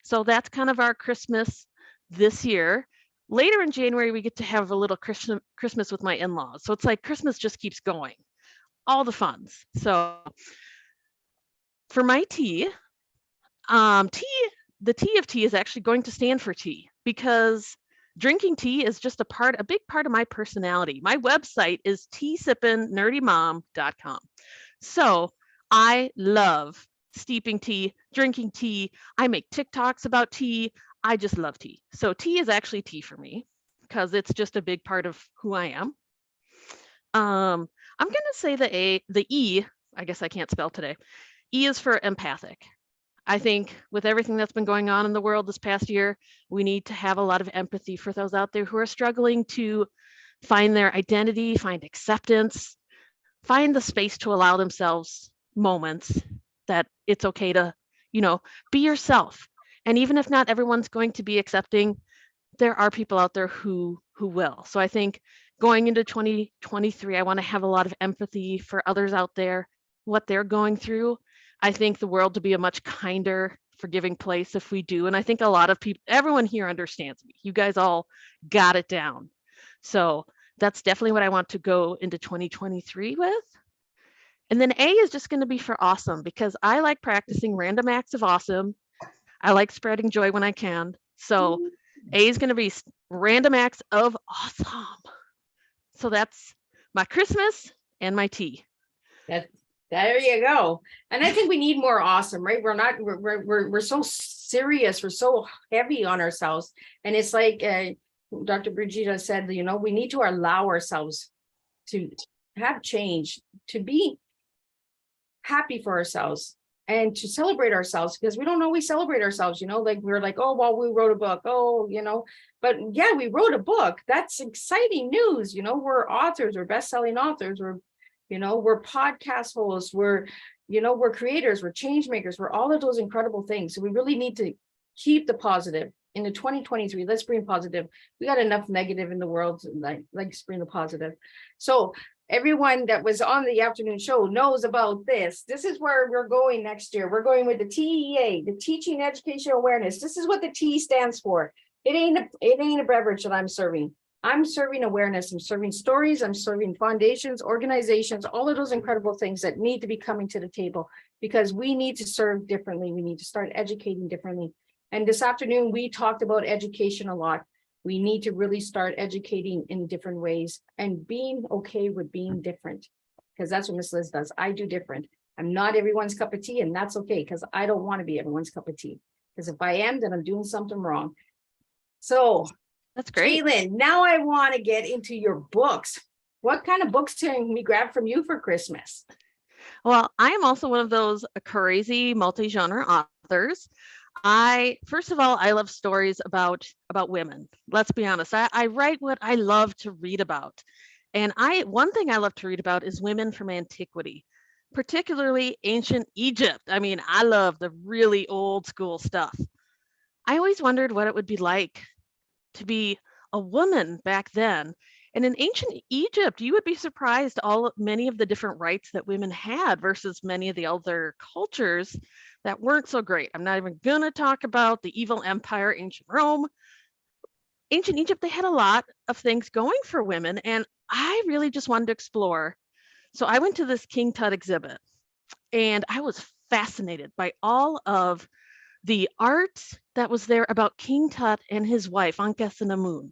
so that's kind of our Christmas this year. Later in January, we get to have a little Christmas with my in-laws. So it's like Christmas just keeps going, all the funds. So for my tea, the T of tea is actually going to stand for tea, because drinking tea is just a big part of my personality. My website is teasippingnerdymom.com. So I love steeping tea, drinking tea. I make TikToks about tea. I just love tea. So tea is actually tea for me, because it's just a big part of who I am. I'm going to say the E, I guess I can't spell today. E is for empathic. I think with everything that's been going on in the world this past year, we need to have a lot of empathy for those out there who are struggling to find their identity, find acceptance, find the space to allow themselves moments that it's okay to, be yourself. And even if not everyone's going to be accepting, there are people out there who will. So I think going into 2023, I want to have a lot of empathy for others out there, what they're going through. I think the world to be a much kinder, forgiving place if we do. And I think a lot of people, everyone here understands me. You guys all got it down. So that's definitely what I want to go into 2023 with. And then A is just going to be for awesome, because I like practicing random acts of awesome. I like spreading joy when I can. So A is going to be random acts of awesome. So that's my Christmas and my tea. There you go. And I think we need more awesome, right? We're so serious. We're so heavy on ourselves. And it's like Dr. Brigida said, we need to allow ourselves to have change, to be happy for ourselves and to celebrate ourselves, because we don't always celebrate ourselves, like we're like, oh, well, we wrote a book. Oh, but yeah, we wrote a book. That's exciting news. We're authors, we're best-selling authors, we're podcast hosts, we're creators, we're change makers, we're all of those incredible things. So we really need to keep the positive into 2023. Let's bring positive. We got enough negative in the world, let's bring the positive. So everyone that was on the afternoon show knows about this. This is where we're going next year. We're going with the TEA, the Teaching Education Awareness. This is what the T stands for. It ain't a beverage that I'm serving. I'm serving awareness. I'm serving stories. I'm serving foundations, organizations, all of those incredible things that need to be coming to the table, because we need to serve differently. We need to start educating differently. And this afternoon, we talked about education a lot. We need to really start educating in different ways and being okay with being different, because that's what Miss Liz does. I do different. I'm not everyone's cup of tea, and that's okay, because I don't want to be everyone's cup of tea. Because if I am, then I'm doing something wrong. So That's great. Caitlin, now I want to get into your books. What kind of books can we grab from you for Christmas? Well, I am also one of those crazy multi-genre authors. First of all, I love stories about women. Let's be honest. I write what I love to read about. And one thing I love to read about is women from antiquity. particularly ancient Egypt. I mean, I love the really old school stuff. I always wondered what it would be like to be a woman back then. And in ancient Egypt, you would be surprised many of the different rights that women had versus many of the other cultures that weren't so great. I'm not even going to talk about the evil empire, ancient Rome. Ancient Egypt, they had a lot of things going for women, and I really just wanted to explore. So I went to this King Tut exhibit, and I was fascinated by all of the art that was there about King Tut and his wife, Ankhesenamun.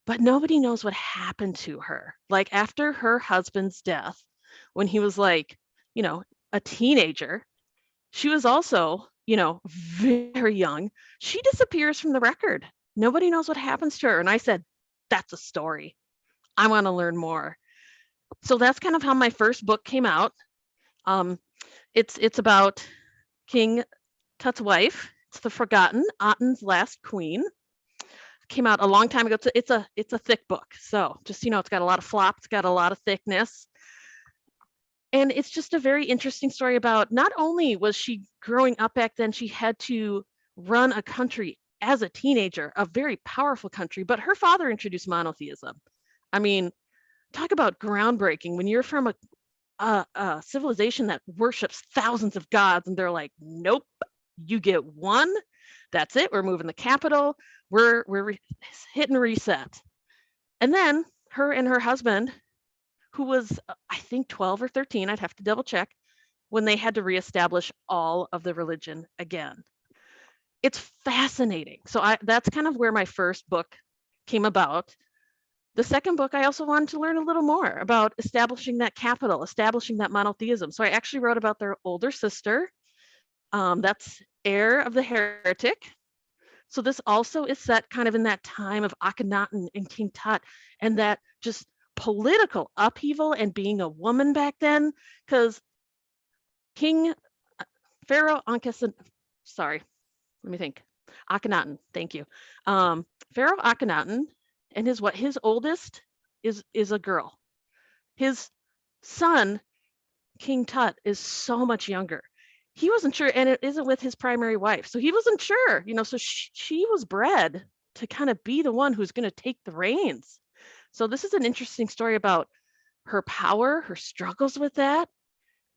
But nobody knows what happened to her. Like after her husband's death, when he was like, a teenager, she was also, very young. She disappears from the record. Nobody knows what happens to her. And I said, that's a story. I want to learn more. So that's kind of how my first book came out. It's about King Tut's wife. It's The Forgotten, Aten's Last Queen. Came out a long time ago. It's a thick book. So just, it's got a lot of flop. It's got a lot of thickness. And it's just a very interesting story about not only was she growing up back then, she had to run a country as a teenager, a very powerful country, but her father introduced monotheism. I mean, talk about groundbreaking when you're from a civilization that worships thousands of gods and they're like, nope, you get one. That's it. We're moving the capital. We're hitting reset. And then her and her husband, who was, I think 12 or 13, I'd have to double check, when they had to reestablish all of the religion again. It's fascinating. So that's kind of where my first book came about. The second book, I also wanted to learn a little more about establishing that capital, establishing that monotheism. So I actually wrote about their older sister. That's Heir of the Heretic. So this also is set kind of in that time of Akhenaten and King Tut and that just political upheaval and being a woman back then, because Pharaoh Akhenaten, thank you. Pharaoh Akhenaten and his oldest is a girl. His son, King Tut, is so much younger. He wasn't sure, and it isn't with his primary wife. So he wasn't sure, so she was bred to kind of be the one who's going to take the reins. So this is an interesting story about her power, her struggles with that,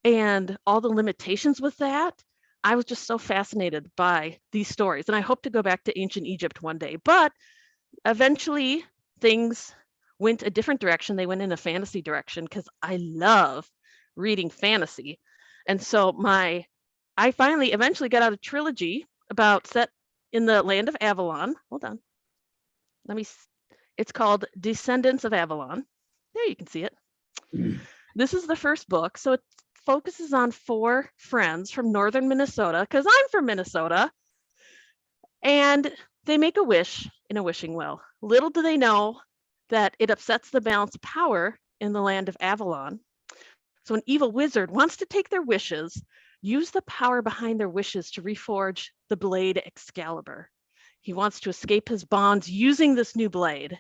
and all the limitations with that. I was just so fascinated by these stories, and I hope to go back to ancient Egypt one day. But eventually, things went a different direction. They went in a fantasy direction because I love reading fantasy. And so I finally eventually got out a trilogy about set in the land of Avalon. Hold on. It's called Descendants of Avalon. There you can see it. This is the first book. So it focuses on 4 friends from northern Minnesota, because I'm from Minnesota. And they make a wish in a wishing well. Little do they know that it upsets the balance of power in the land of Avalon. So an evil wizard wants to take their wishes, use the power behind their wishes to reforge the blade Excalibur. He wants to escape his bonds using this new blade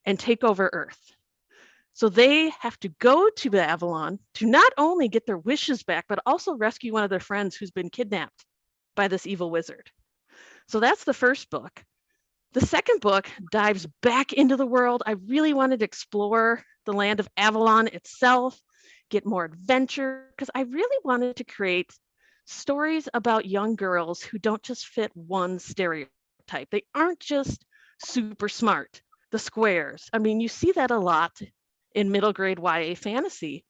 and take over Earth. So they have to go to the Avalon to not only get their wishes back, but also rescue one of their friends who's been kidnapped by this evil wizard. So that's the first book. The second book dives back into the world. I really wanted to explore the land of Avalon itself, get more adventure, because I really wanted to create stories about young girls who don't just fit one stereotype. They aren't just super smart, the squares. I mean, you see that a lot in middle grade YA fantasy,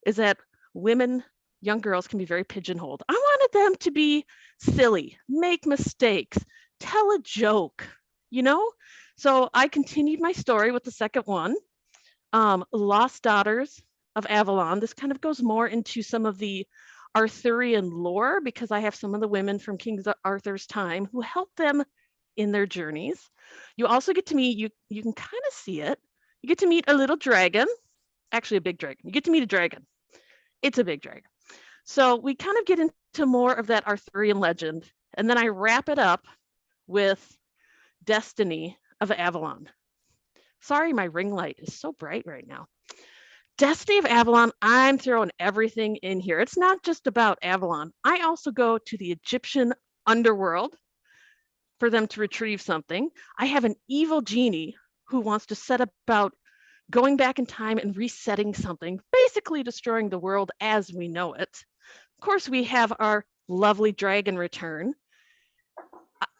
is that young girls can be very pigeonholed. I wanted them to be silly, make mistakes, tell a joke, So I continued my story with the second one, Lost Daughters of Avalon. This kind of goes more into some of the Arthurian lore, because I have some of the women from King Arthur's time who help them in their journeys. You also get to meet, you can kind of see it, you get to meet a little dragon, actually a big dragon. You get to meet a dragon. It's a big dragon. So we kind of get into more of that Arthurian legend, and then I wrap it up with Destiny of Avalon. Sorry, my ring light is so bright right now. Destiny of Avalon, I'm throwing everything in here. It's not just about Avalon. I also go to the Egyptian underworld for them to retrieve something. I have an evil genie who wants to set about going back in time and resetting something, basically destroying the world as we know it. Of course, we have our lovely dragon return.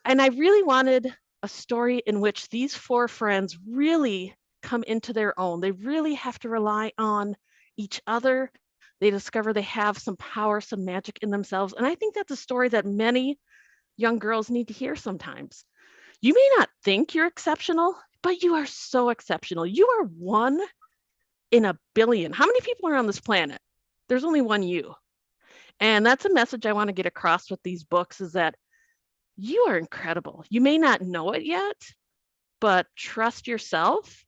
And I really wanted a story in which these four friends really come into their own. They really have to rely on each other. They discover they have some power, some magic in themselves. And I think that's a story that many young girls need to hear sometimes. You may not think you're exceptional, but you are so exceptional. You are one in a billion. How many people are on this planet? There's only one you. And that's a message I want to get across with these books, is that you are incredible. You may not know it yet, but trust yourself.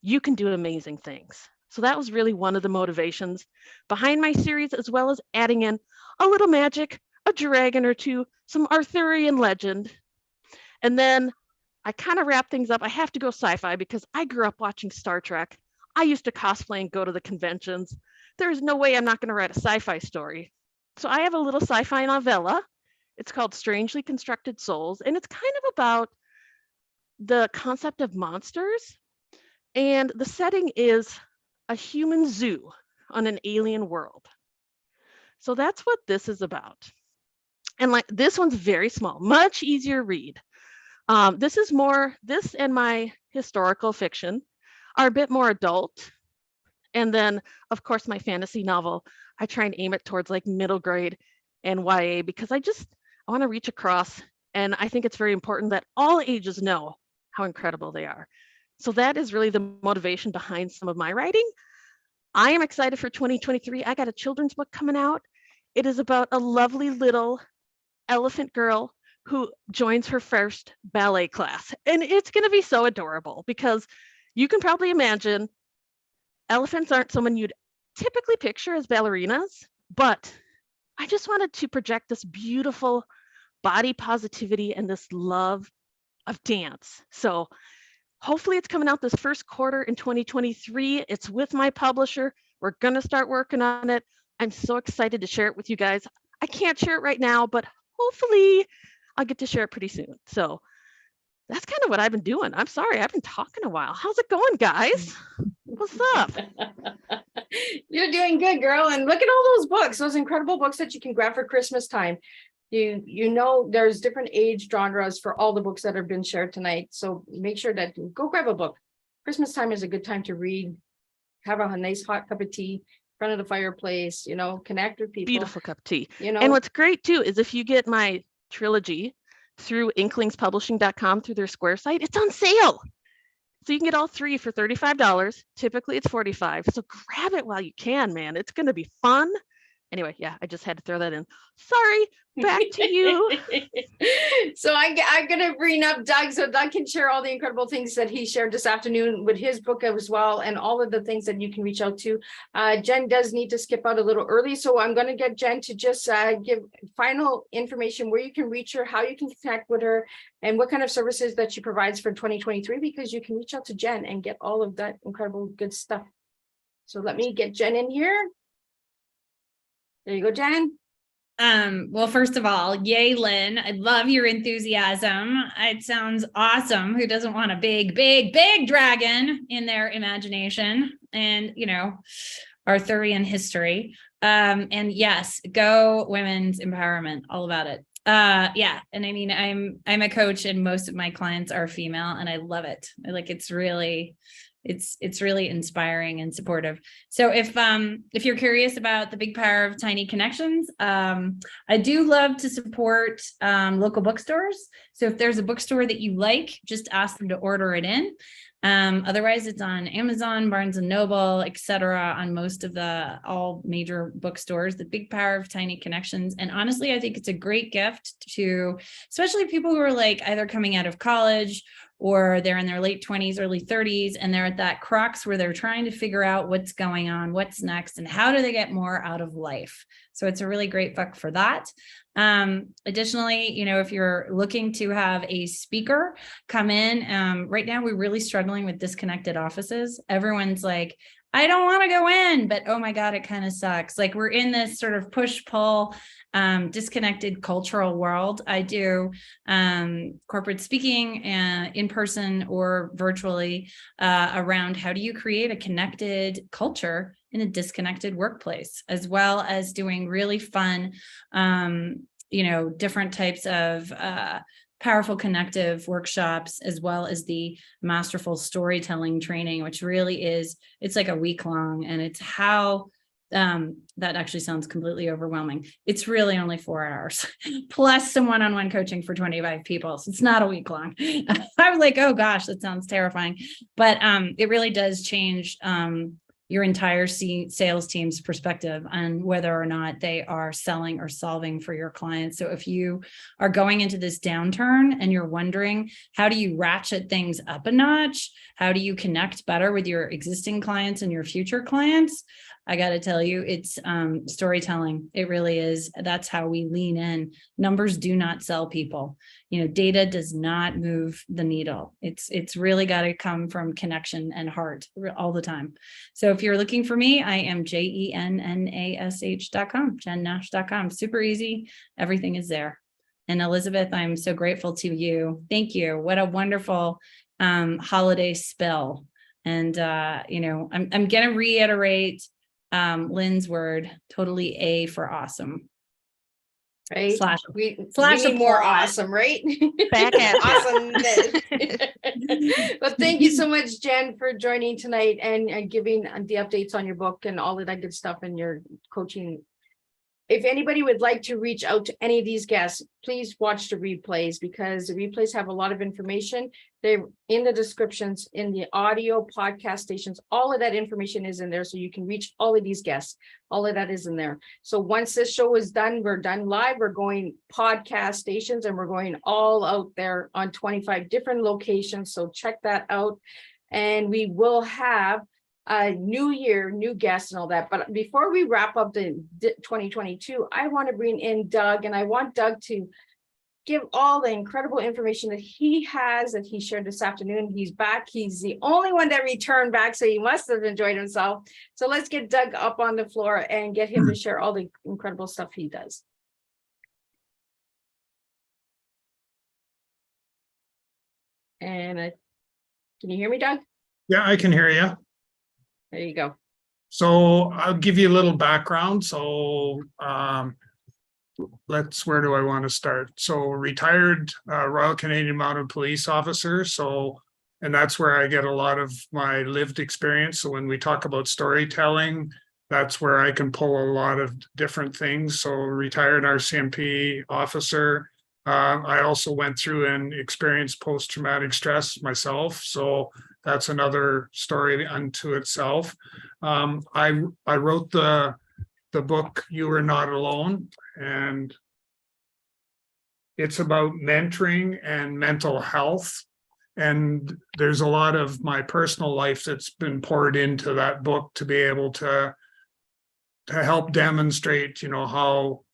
You can do amazing things. So that was really one of the motivations behind my series, as well as adding in a little magic, a dragon or two, some Arthurian legend. And then I kind of wrap things up. I have to go sci-fi because I grew up watching Star Trek. I used to cosplay and go to the conventions. There's no way I'm not going to write a sci-fi story. So I have a little sci-fi novella. It's called Strangely Constructed Souls, and it's kind of about the concept of monsters. And the setting is a human zoo on an alien world. So that's what this is about. And like this one's very small, much easier read. This and my historical fiction are a bit more adult. And then, of course, my fantasy novel, I try and aim it towards like middle grade and YA because I want to reach across. And I think it's very important that all ages know how incredible they are. So that is really the motivation behind some of my writing. I am excited for 2023. I got a children's book coming out. It is about a lovely little elephant girl who joins her first ballet class. And it's going to be so adorable because you can probably imagine elephants aren't someone you'd typically picture as ballerinas, but I just wanted to project this beautiful body positivity and this love of dance. So hopefully it's coming out this first quarter in 2023. It's with my publisher. We're going to start working on it. I'm so excited to share it with you guys. I can't share it right now, but hopefully I'll get to share it pretty soon. So that's kind of what I've been doing. I'm sorry, I've been talking a while. How's it going, guys? What's up? You're doing good, girl. And look at all those books, those incredible books that you can grab for Christmas time. You know, there's different age genres for all the books that have been shared tonight. So make sure that go grab a book. Christmas time is a good time to read, have a nice hot cup of tea in front of the fireplace, you know, connect with people. Beautiful cup of tea. You know, and what's great too is if you get my trilogy through inklingspublishing.com through their Square site, it's on sale. So you can get all three for $35. Typically it's $45. So grab it while you can, man. It's going to be fun. Anyway, yeah, I just had to throw that in. Sorry, back to you. So I'm going to bring up Doug so Doug can share all the incredible things that he shared this afternoon with his book as well, and all of the things that you can reach out to. Jen does need to skip out a little early, so I'm going to get Jen to just give final information where you can reach her, how you can connect with her, and what kind of services that she provides for 2023, because you can reach out to Jen and get all of that incredible good stuff. So let me get Jen in here. There you go, Jen. Well, first of all, yay, Lynn. I love your enthusiasm. It sounds awesome. Who doesn't want a big, big, big dragon in their imagination and, you know, Arthurian history. And yes, go women's empowerment, all about it. Yeah. And I mean, I'm a coach and most of my clients are female and I love it. Like, it's really inspiring and supportive. So if you're curious about the big power of tiny connections, I do love to support local bookstores. So if there's a bookstore that you like, just ask them to order it in. Otherwise it's on Amazon, Barnes and Noble, etc., on most of all major bookstores. The big power of tiny connections. And honestly, I think it's a great gift to especially people who are like either coming out of college or they're in their late 20s, early 30s, and they're at that crux where they're trying to figure out what's going on, what's next, and how do they get more out of life. So it's a really great book for that. Additionally, you know, if you're looking to have a speaker come in, right now we're really struggling with disconnected offices. Everyone's like, I don't want to go in, but oh my God, it kind of sucks. Like we're in this sort of push-pull, disconnected cultural world. I do corporate speaking in person or virtually around how do you create a connected culture in a disconnected workplace, as well as doing really fun, different types of powerful connective workshops, as well as the masterful storytelling training, which really is, it's like a week long, and it's how that actually sounds completely overwhelming. It's really only 4 hours plus some one-on-one coaching for 25 people. So it's not a week long. I was like, oh gosh, that sounds terrifying. But it really does change your entire sales team's perspective on whether or not they are selling or solving for your clients. So if you are going into this downturn and you're wondering, how do you ratchet things up a notch? How do you connect better with your existing clients and your future clients? I got to tell you, it's storytelling. It really is. That's how we lean in. Numbers do not sell people. Data does not move the needle. It's really got to come from connection and heart all the time. So if you're looking for me, I am JENNASH.com, jennash.com. Super easy. Everything is there. And Elizabeth, I'm so grateful to you. Thank you. What a wonderful holiday spill. And, I'm going to reiterate Lynn's word, totally A for awesome. Right? Slash we slash need more applause. awesome, right? Back at ya. Awesomeness. But thank you so much, Jen, for joining tonight and giving the updates on your book and all of that good stuff and your coaching. If anybody would like to reach out to any of these guests, please watch the replays, because the replays have a lot of information. They're in the descriptions, in the audio podcast stations. All of that information is in there, so you can reach all of these guests. All of that is in there. So once this show is done, we're done live. We're going podcast stations, and we're going all out there on 25 different locations. So check that out. And we will have a new year, new guests and all that. But before we wrap up the 2022, I want to bring in Doug, and I want Doug to give all the incredible information that he has, that he shared this afternoon. He's back. He's the only one that returned back, so he must have enjoyed himself. So let's get Doug up on the floor and get him to share all the incredible stuff he does. And can you hear me, Doug? Yeah, I can hear you. There you go. So I'll give you a little background. So where do I want to start? So retired Royal Canadian Mounted Police officer. And that's where I get a lot of my lived experience. So when we talk about storytelling, that's where I can pull a lot of different things. So retired RCMP officer. I also went through and experienced post-traumatic stress myself. So that's another story unto itself. I wrote the book, You Are Not Alone, and it's about mentoring and mental health. And there's a lot of my personal life that's been poured into that book to be able to help demonstrate, how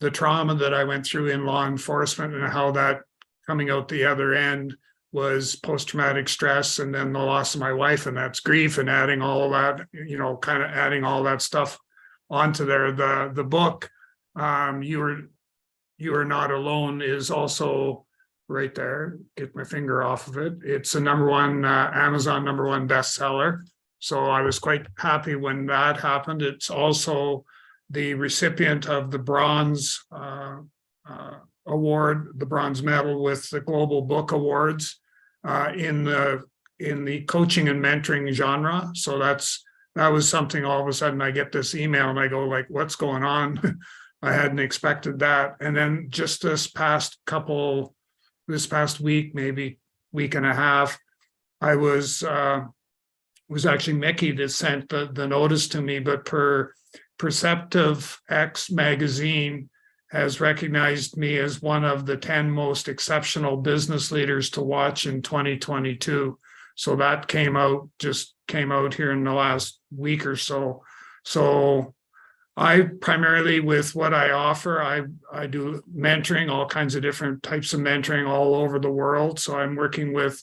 the trauma that I went through in law enforcement and how that coming out the other end was post-traumatic stress, and then the loss of my wife, and that's grief, and adding all of that, kind of adding all that stuff onto there. The book, You Are Not Alone, is also right there. Get my finger off of it. It's a Amazon #1 bestseller. So I was quite happy when that happened. It's also the recipient of the bronze award, the bronze medal with the Global Book Awards in the coaching and mentoring genre. So that was something. All of a sudden I get this email and I go like, what's going on? I hadn't expected that. And then just this past week, maybe week and a half, I was actually Mickey that sent the notice to me, but Perceptive X magazine has recognized me as one of the 10 most exceptional business leaders to watch in 2022. So that came out here in the last week or so. So I primarily, with what I offer, I do mentoring, all kinds of different types of mentoring all over the world. So I'm working with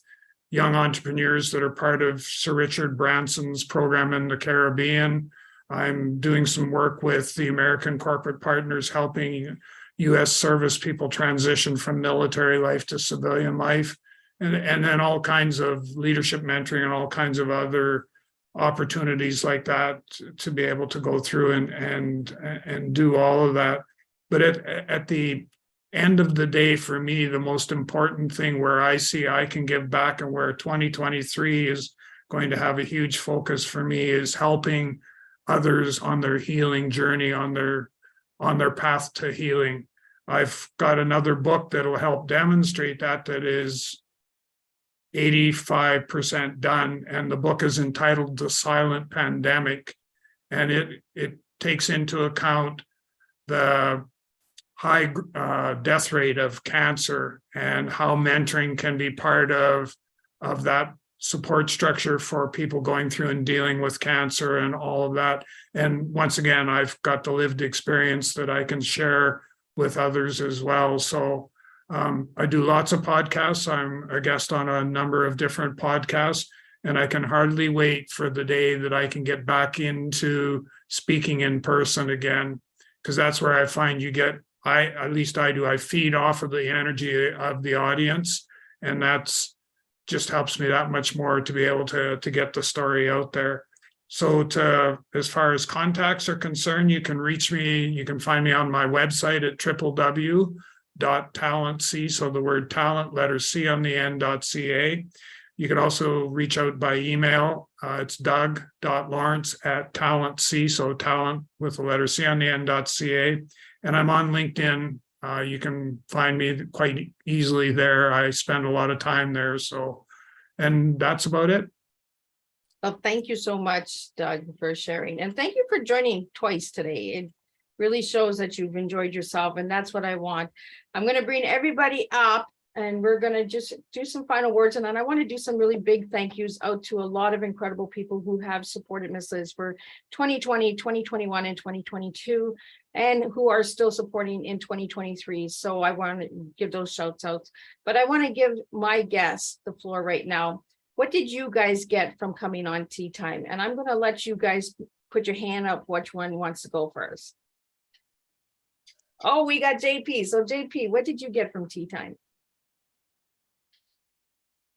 young entrepreneurs that are part of Sir Richard Branson's program in the Caribbean. I'm doing some work with the American Corporate Partners, helping U.S. service people transition from military life to civilian life, and then all kinds of leadership mentoring and all kinds of other opportunities like that to be able to go through and do all of that. But at the end of the day, for me, the most important thing where I see I can give back and where 2023 is going to have a huge focus for me is helping others on their healing journey, on their path to healing. I've got another book that'll help demonstrate that is 85% done, and the book is entitled The Silent Pandemic, and it takes into account the high death rate of cancer and how mentoring can be part of that support structure for people going through and dealing with cancer and all of that. And once again, I've got the lived experience that I can share with others as well. So I do lots of podcasts. I'm a guest on a number of different podcasts, and I can hardly wait for the day that I can get back into speaking in person again, because that's where I find at least I do, I feed off of the energy of the audience, and that's just helps me that much more to be able to get the story out there. So as far as contacts are concerned, you can reach me, you can find me on my website at www.talentc, so the word talent, letter C on the end.ca. You can also reach out by email. It's doug.lawrence@talentc, so talent with the letter C on the end.ca. And I'm on LinkedIn. You can find me quite easily there. I spend a lot of time there. So, and that's about it. Well, thank you so much, Doug, for sharing. And thank you for joining twice today. It really shows that you've enjoyed yourself, and that's what I want. I'm going to bring everybody up, and we're going to just do some final words. And then I want to do some really big thank yous out to a lot of incredible people who have supported Miss Liz for 2020, 2021, and 2022, and who are still supporting in 2023. So I want to give those shouts out. But I want to give my guests the floor right now. What did you guys get from coming on Tea Time? And I'm going to let you guys put your hand up, which one wants to go first. Oh, we got JP. So JP, what did you get from Tea Time?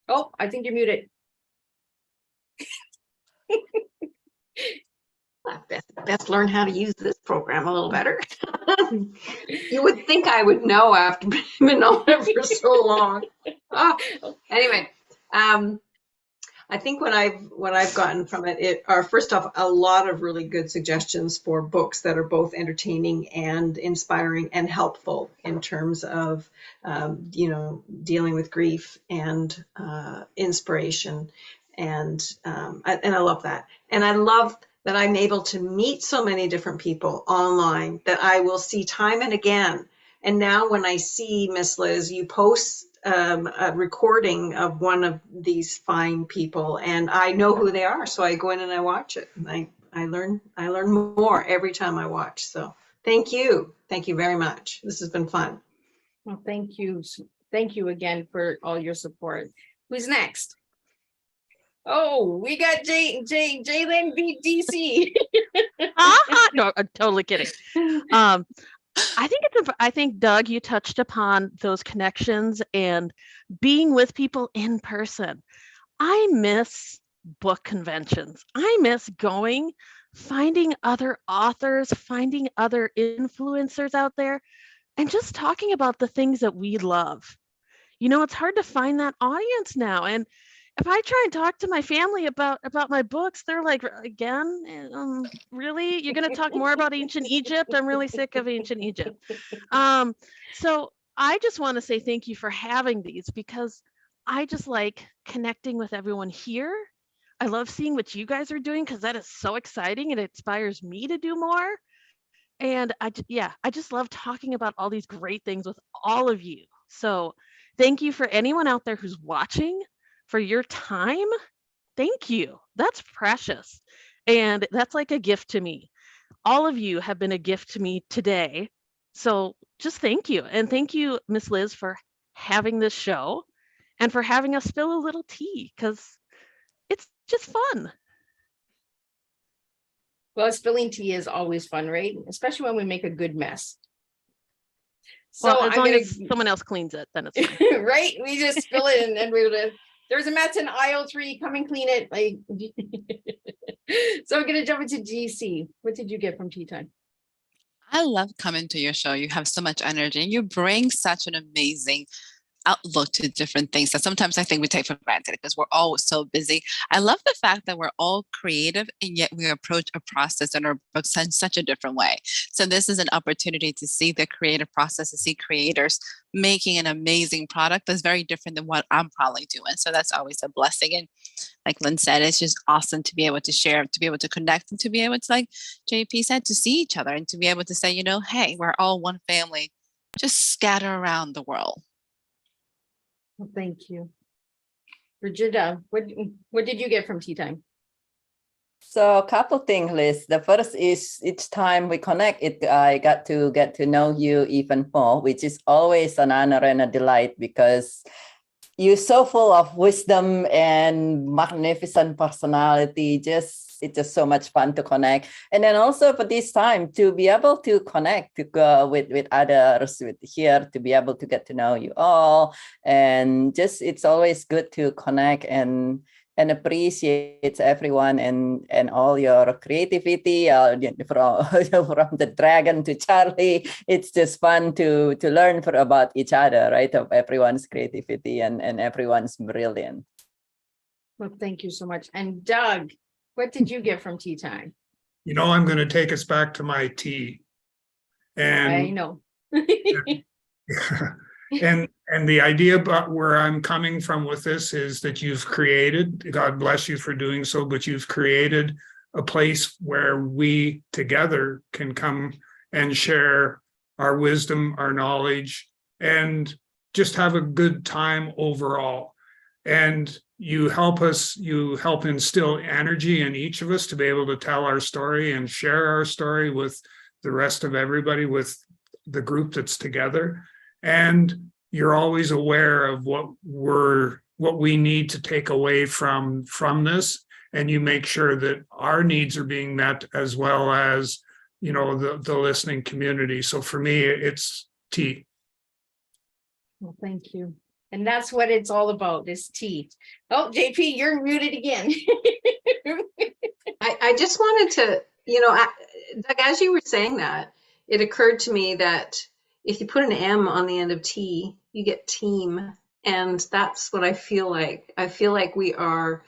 Oh, I think you're muted. I best learn how to use this program a little better. You would think I would know after being on it for so long. Oh, anyway, I think what I've gotten from it are, first off, a lot of really good suggestions for books that are both entertaining and inspiring and helpful in terms of dealing with grief and inspiration, and I love that. And I love that I'm able to meet so many different people online that I will see time and again. And now when I see Miss Liz, you post a recording of one of these fine people, and I know who they are, so I go in and I watch it, and I learn more every time I watch. So thank you very much. This has been fun. Well, thank you again for all your support. Who's next? Oh, we got Jalen beat DC. No, I'm totally kidding. I think Doug, you touched upon those connections and being with people in person. I miss book conventions. I miss going, finding other authors, finding other influencers out there, and just talking about the things that we love. It's hard to find that audience now. And if I try and talk to my family about my books, they're like, again, really? You're going to talk more about ancient Egypt? I'm really sick of ancient Egypt. So I just want to say thank you for having these, because I just like connecting with everyone here. I love seeing what you guys are doing, because that is so exciting and it inspires me to do more. And I just love talking about all these great things with all of you. So thank you for anyone out there who's watching, for your time. Thank you. That's precious. And that's like a gift to me. All of you have been a gift to me today. So just thank you. And thank you, Miss Liz, for having this show. and for having us spill a little tea, because it's just fun. Well, spilling tea is always fun, right? Especially when we make a good mess. So Well, as I'm long gonna, as someone else cleans it, then it's fine. right? We just spill it and then we're gonna, there's a mess in aisle 3, come and clean it. Like, so I'm gonna jump into GC. What did you get from Tea Time? I love coming to your show. You have so much energy and you bring such an amazing outlook to different things that sometimes I think we take for granted because we're all so busy. I love the fact that we're all creative and yet we approach a process in our books in such a different way. So this is an opportunity to see the creative process, to see creators making an amazing product that's very different than what I'm probably doing. So that's always a blessing. And like Lynn said, it's just awesome to be able to share, to be able to connect, and to be able to, like JP said, to see each other and to be able to say, you know, hey, we're all one family, just scatter around the world. Well, thank you. Brigida, what did you get from Tea Time? So a couple things, Liz. The first is each time we connect, I got to get to know you even more, which is always an honor and a delight because you're so full of wisdom and magnificent personality. It's just so much fun to connect. And then also for this time to be able to connect with others here, to be able to get to know you all. And just, it's always good to connect and appreciate everyone and all your creativity from the dragon to Charlie. It's just fun to learn about each other, right? Of everyone's creativity and everyone's brilliant. Well, thank you so much. And Doug, what did you get from Tea Time? You know, I'm going to take us back to my tea. And I know. and the idea about where I'm coming from with this is that you've created, God bless you for doing so, but you've created a place where we together can come and share our wisdom, our knowledge, and just have a good time overall. And you help instill energy in each of us to be able to tell our story and share our story with the rest of everybody, with the group that's together. And you're always aware of what we need to take away from this, and you make sure that our needs are being met as well as, you know, the listening community. So for me, it's tea. Well, thank you. And that's what it's all about, is tea. Oh, JP, you're muted again. I just wanted to, Doug, as you were saying that, it occurred to me that if you put an M on the end of tea, you get team. And that's what I feel like. I feel like we are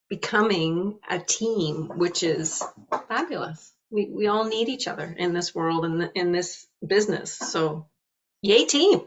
becoming a team, which is fabulous. We all need each other in this world and in this business. So yay, team.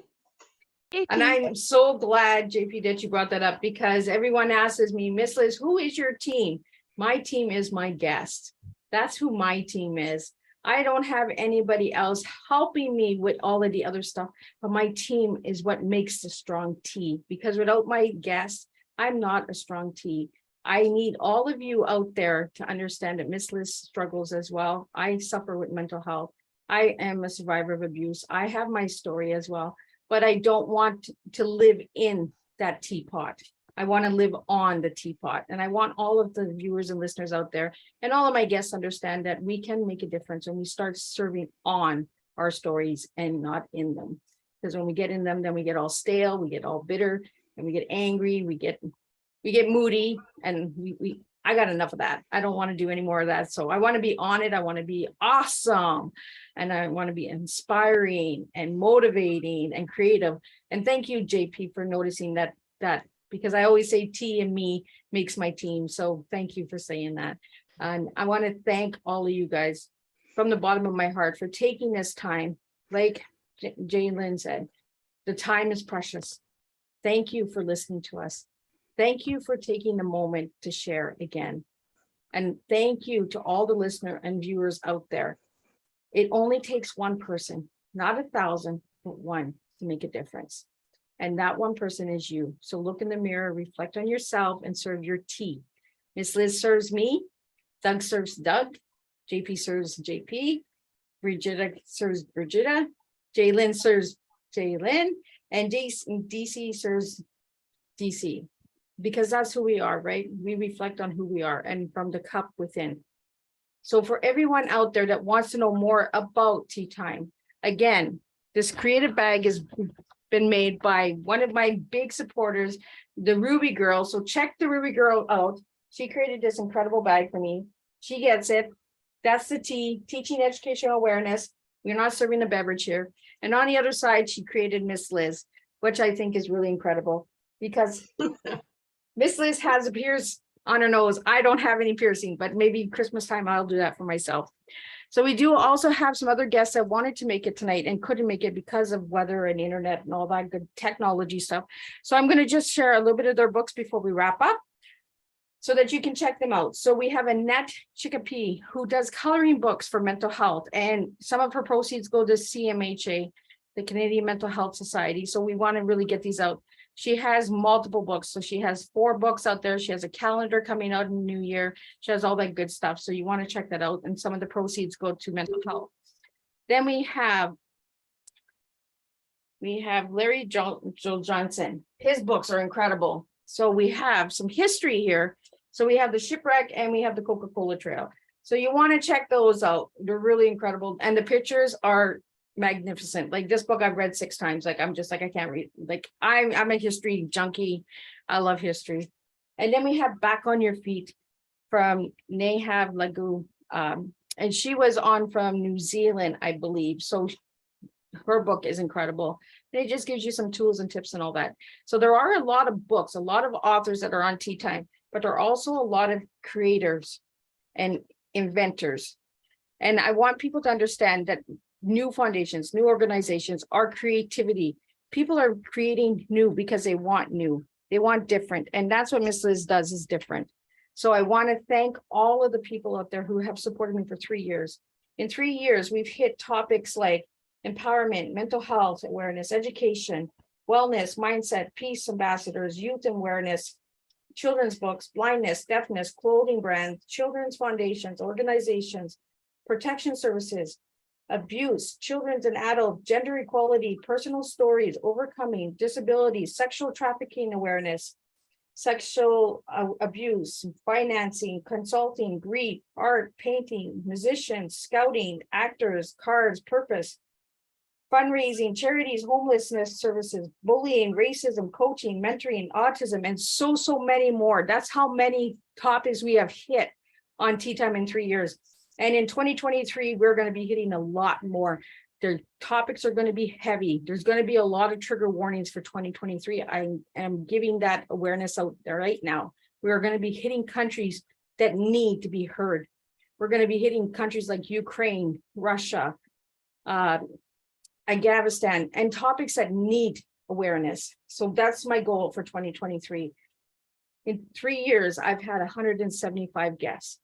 And I'm so glad, JP, that you brought that up, because everyone asks me, Miss Liz, who is your team? My team is my guest. That's who my team is. I don't have anybody else helping me with all of the other stuff, but my team is what makes the strong tea, because without my guests, I'm not a strong tea. I need all of you out there to understand that Miss Liz struggles as well. I suffer with mental health. I am a survivor of abuse. I have my story as well, but I don't want to live in that teapot. I want to live on the teapot. And I want all of the viewers and listeners out there and all of my guests understand that we can make a difference when we start serving on our stories and not in them. Because when we get in them, then we get all stale, we get all bitter, and we get angry, we get moody, and I got enough of that. I don't want to do any more of that. So I want to be on it. I want to be awesome. And I want to be inspiring and motivating and creative. And thank you, JP, for noticing that, because I always say tea and me makes my team. So thank you for saying that. And I want to thank all of you guys from the bottom of my heart for taking this time. Like Jalen said, the time is precious. Thank you for listening to us. Thank you for taking the moment to share again. And thank you to all the listener and viewers out there. It only takes one person, not 1,000, but one to make a difference. And that one person is you. So look in the mirror, reflect on yourself, and serve your tea. Miss Liz serves me, Doug serves Doug, JP serves JP, Brigida serves Brigida, Jalen serves Jalen, and DC serves DC, because that's who we are, right? We reflect on who we are and from the cup within. So for everyone out there that wants to know more about Tea Time, again, this creative bag has been made by one of my big supporters, the Ruby Girl. So check the Ruby Girl out. She created this incredible bag for me. She gets it. That's the tea, teaching educational awareness. We're not serving a beverage here. And on the other side, she created Miss Liz, which I think is really incredible because Miss Liz has a pierce on her nose. I don't have any piercing, but maybe Christmas time I'll do that for myself. So we do also have some other guests that wanted to make it tonight and couldn't make it because of weather and internet and all that good technology stuff. So I'm going to just share a little bit of their books before we wrap up so that you can check them out. So we have Annette Chicopee, who does coloring books for mental health, and some of her proceeds go to CMHA, the Canadian Mental Health Society. So we want to really get these out. She has multiple books. So she has 4 books out there. She has a calendar coming out in the new year. She has all that good stuff. So you want to check that out. And some of the proceeds go to mental health. Then we have Larry Joel Johnson. His books are incredible. So we have some history here. So we have the shipwreck and we have the Coca-Cola Trail. So you want to check those out. They're really incredible. And the pictures are magnificent. Like this book I've read 6 times. Like I'm just like I can't read. Like I'm a history junkie. I love history. And then we have Back on Your Feet from Nahab Lagu. And she was on from New Zealand, I believe. So her book is incredible. And it just gives you some tools and tips and all that. So there are a lot of books, a lot of authors that are on Tea Time, but there are also a lot of creators and inventors. And I want people to understand that new foundations, new organizations are creativity. People are creating new because they want new, they want different. And that's what Miss Liz does, is different. So I want to thank all of the people out there who have supported me for 3 years. In 3 years, we've hit topics like empowerment, mental health awareness, education, wellness, mindset, peace ambassadors, youth awareness, children's books, blindness, deafness, clothing brands, children's foundations, organizations, protection services, abuse, children's and adult, gender equality, personal stories, overcoming disabilities, sexual trafficking awareness, sexual abuse, financing, consulting, grief, art, painting, musicians, scouting, actors, cards, purpose, fundraising, charities, homelessness services, bullying, racism, coaching, mentoring, autism, and so many more. That's how many topics we have hit on Tea Time in 3 years. And in 2023, we're going to be hitting a lot more. The topics are going to be heavy. There's going to be a lot of trigger warnings for 2023. I am giving that awareness out there right now. We are going to be hitting countries that need to be heard. We're going to be hitting countries like Ukraine, Russia, Afghanistan, and topics that need awareness. So that's my goal for 2023. In 3 years, I've had 175 guests.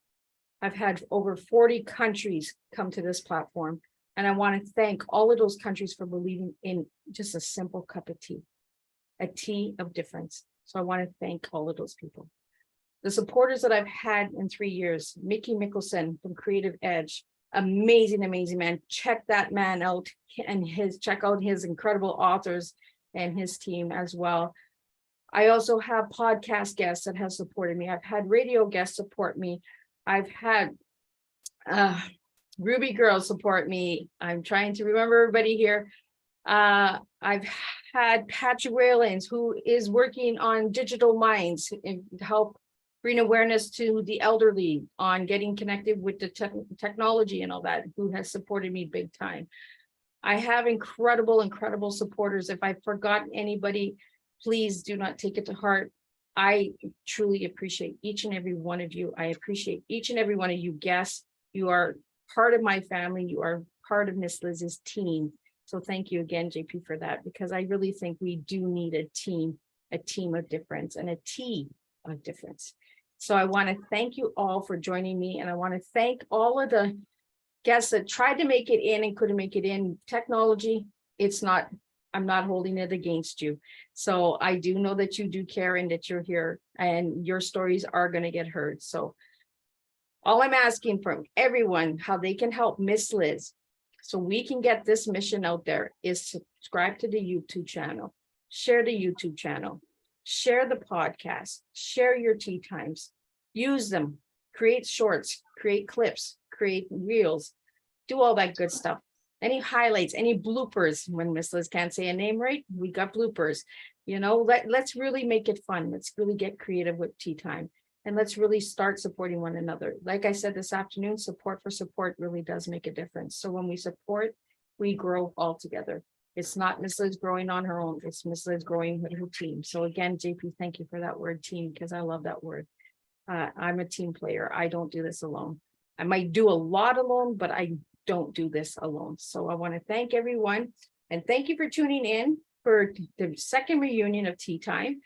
I've had over 40 countries come to this platform. And I want to thank all of those countries for believing in just a simple cup of tea, a tea of difference. So I want to thank all of those people. The supporters that I've had in 3 years, Mickey Mickelson from Creative Edge, amazing man. Check that man out and check out his incredible authors and his team as well. I also have podcast guests that have supported me. I've had radio guests support me. I've had Ruby Girl support me. I'm trying to remember everybody here. I've had Patrick Whalens, who is working on Digital Minds to help bring awareness to the elderly on getting connected with the technology and all that, who has supported me big time. I have incredible supporters. If I've forgotten anybody, please do not take it to heart. I truly appreciate each and every one of you. I appreciate each and every one of you guests. You are part of my family. You are part of Miss Liz's team. So thank you again, JP, for that, because I really think we do need a team of difference and a tea of difference. So I want to thank you all for joining me. And I want to thank all of the guests that tried to make it in and couldn't make it in. Technology, I'm not holding it against you. So I do know that you do care and that you're here and your stories are going to get heard. So all I'm asking from everyone, how they can help Miss Liz so we can get this mission out there, is subscribe to the YouTube channel, share the YouTube channel, share the podcast, share your tea times, use them, create shorts, create clips, create reels, do all that good stuff. Any highlights, any bloopers, when Miss Liz can't say a name right, we got bloopers. You know, let's really make it fun. Let's really get creative with tea time. And let's really start supporting one another. Like I said this afternoon, support for support really does make a difference. So when we support, we grow all together. It's not Miss Liz growing on her own, it's Miss Liz growing with her team. So again, JP, thank you for that word team, because I love that word. I'm a team player. I don't do this alone. I might do a lot alone, but I don't do this alone. So I want to thank everyone and thank you for tuning in for the second reunion of Tea Time.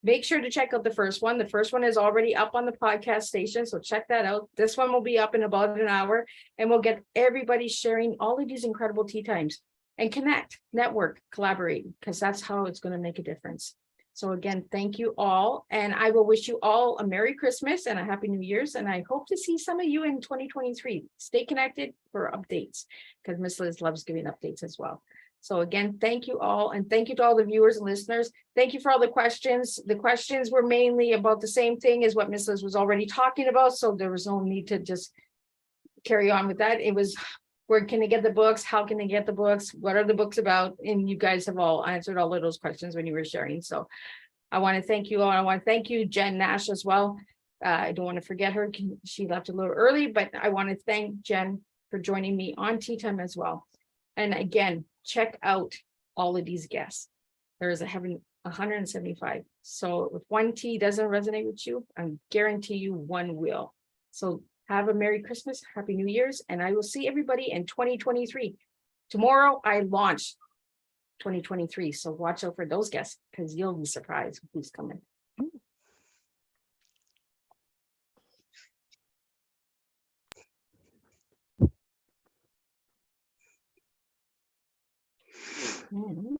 Make sure to check out the first one. The first one is already up on the podcast station, so check that out. This one will be up in about an hour, and we'll get everybody sharing all of these incredible tea times and connect, network, collaborate, because that's how it's going to make a difference. So again, thank you all, and I will wish you all a Merry Christmas and a Happy New Year's, and I hope to see some of you in 2023. Stay connected for updates, because Miss Liz loves giving updates as well. So again, thank you all, and thank you to all the viewers and listeners. Thank you for all the questions. The questions were mainly about the same thing as what Miss Liz was already talking about, so there was no need to just carry on with that. It was, where can they get the books? How can they get the books? What are the books about? And you guys have all answered all of those questions when you were sharing. So I want to thank you all. I want to thank you, Jen Nash, as well. I don't want to forget her. She left a little early, but I want to thank Jen for joining me on Tea Time as well. And again, check out all of these guests. There is 175. So if one tea doesn't resonate with you, I guarantee you one will. So have a Merry Christmas, Happy New Year's, and I will see everybody in 2023. Tomorrow I launch 2023. So watch out for those guests, because you'll be surprised who's coming.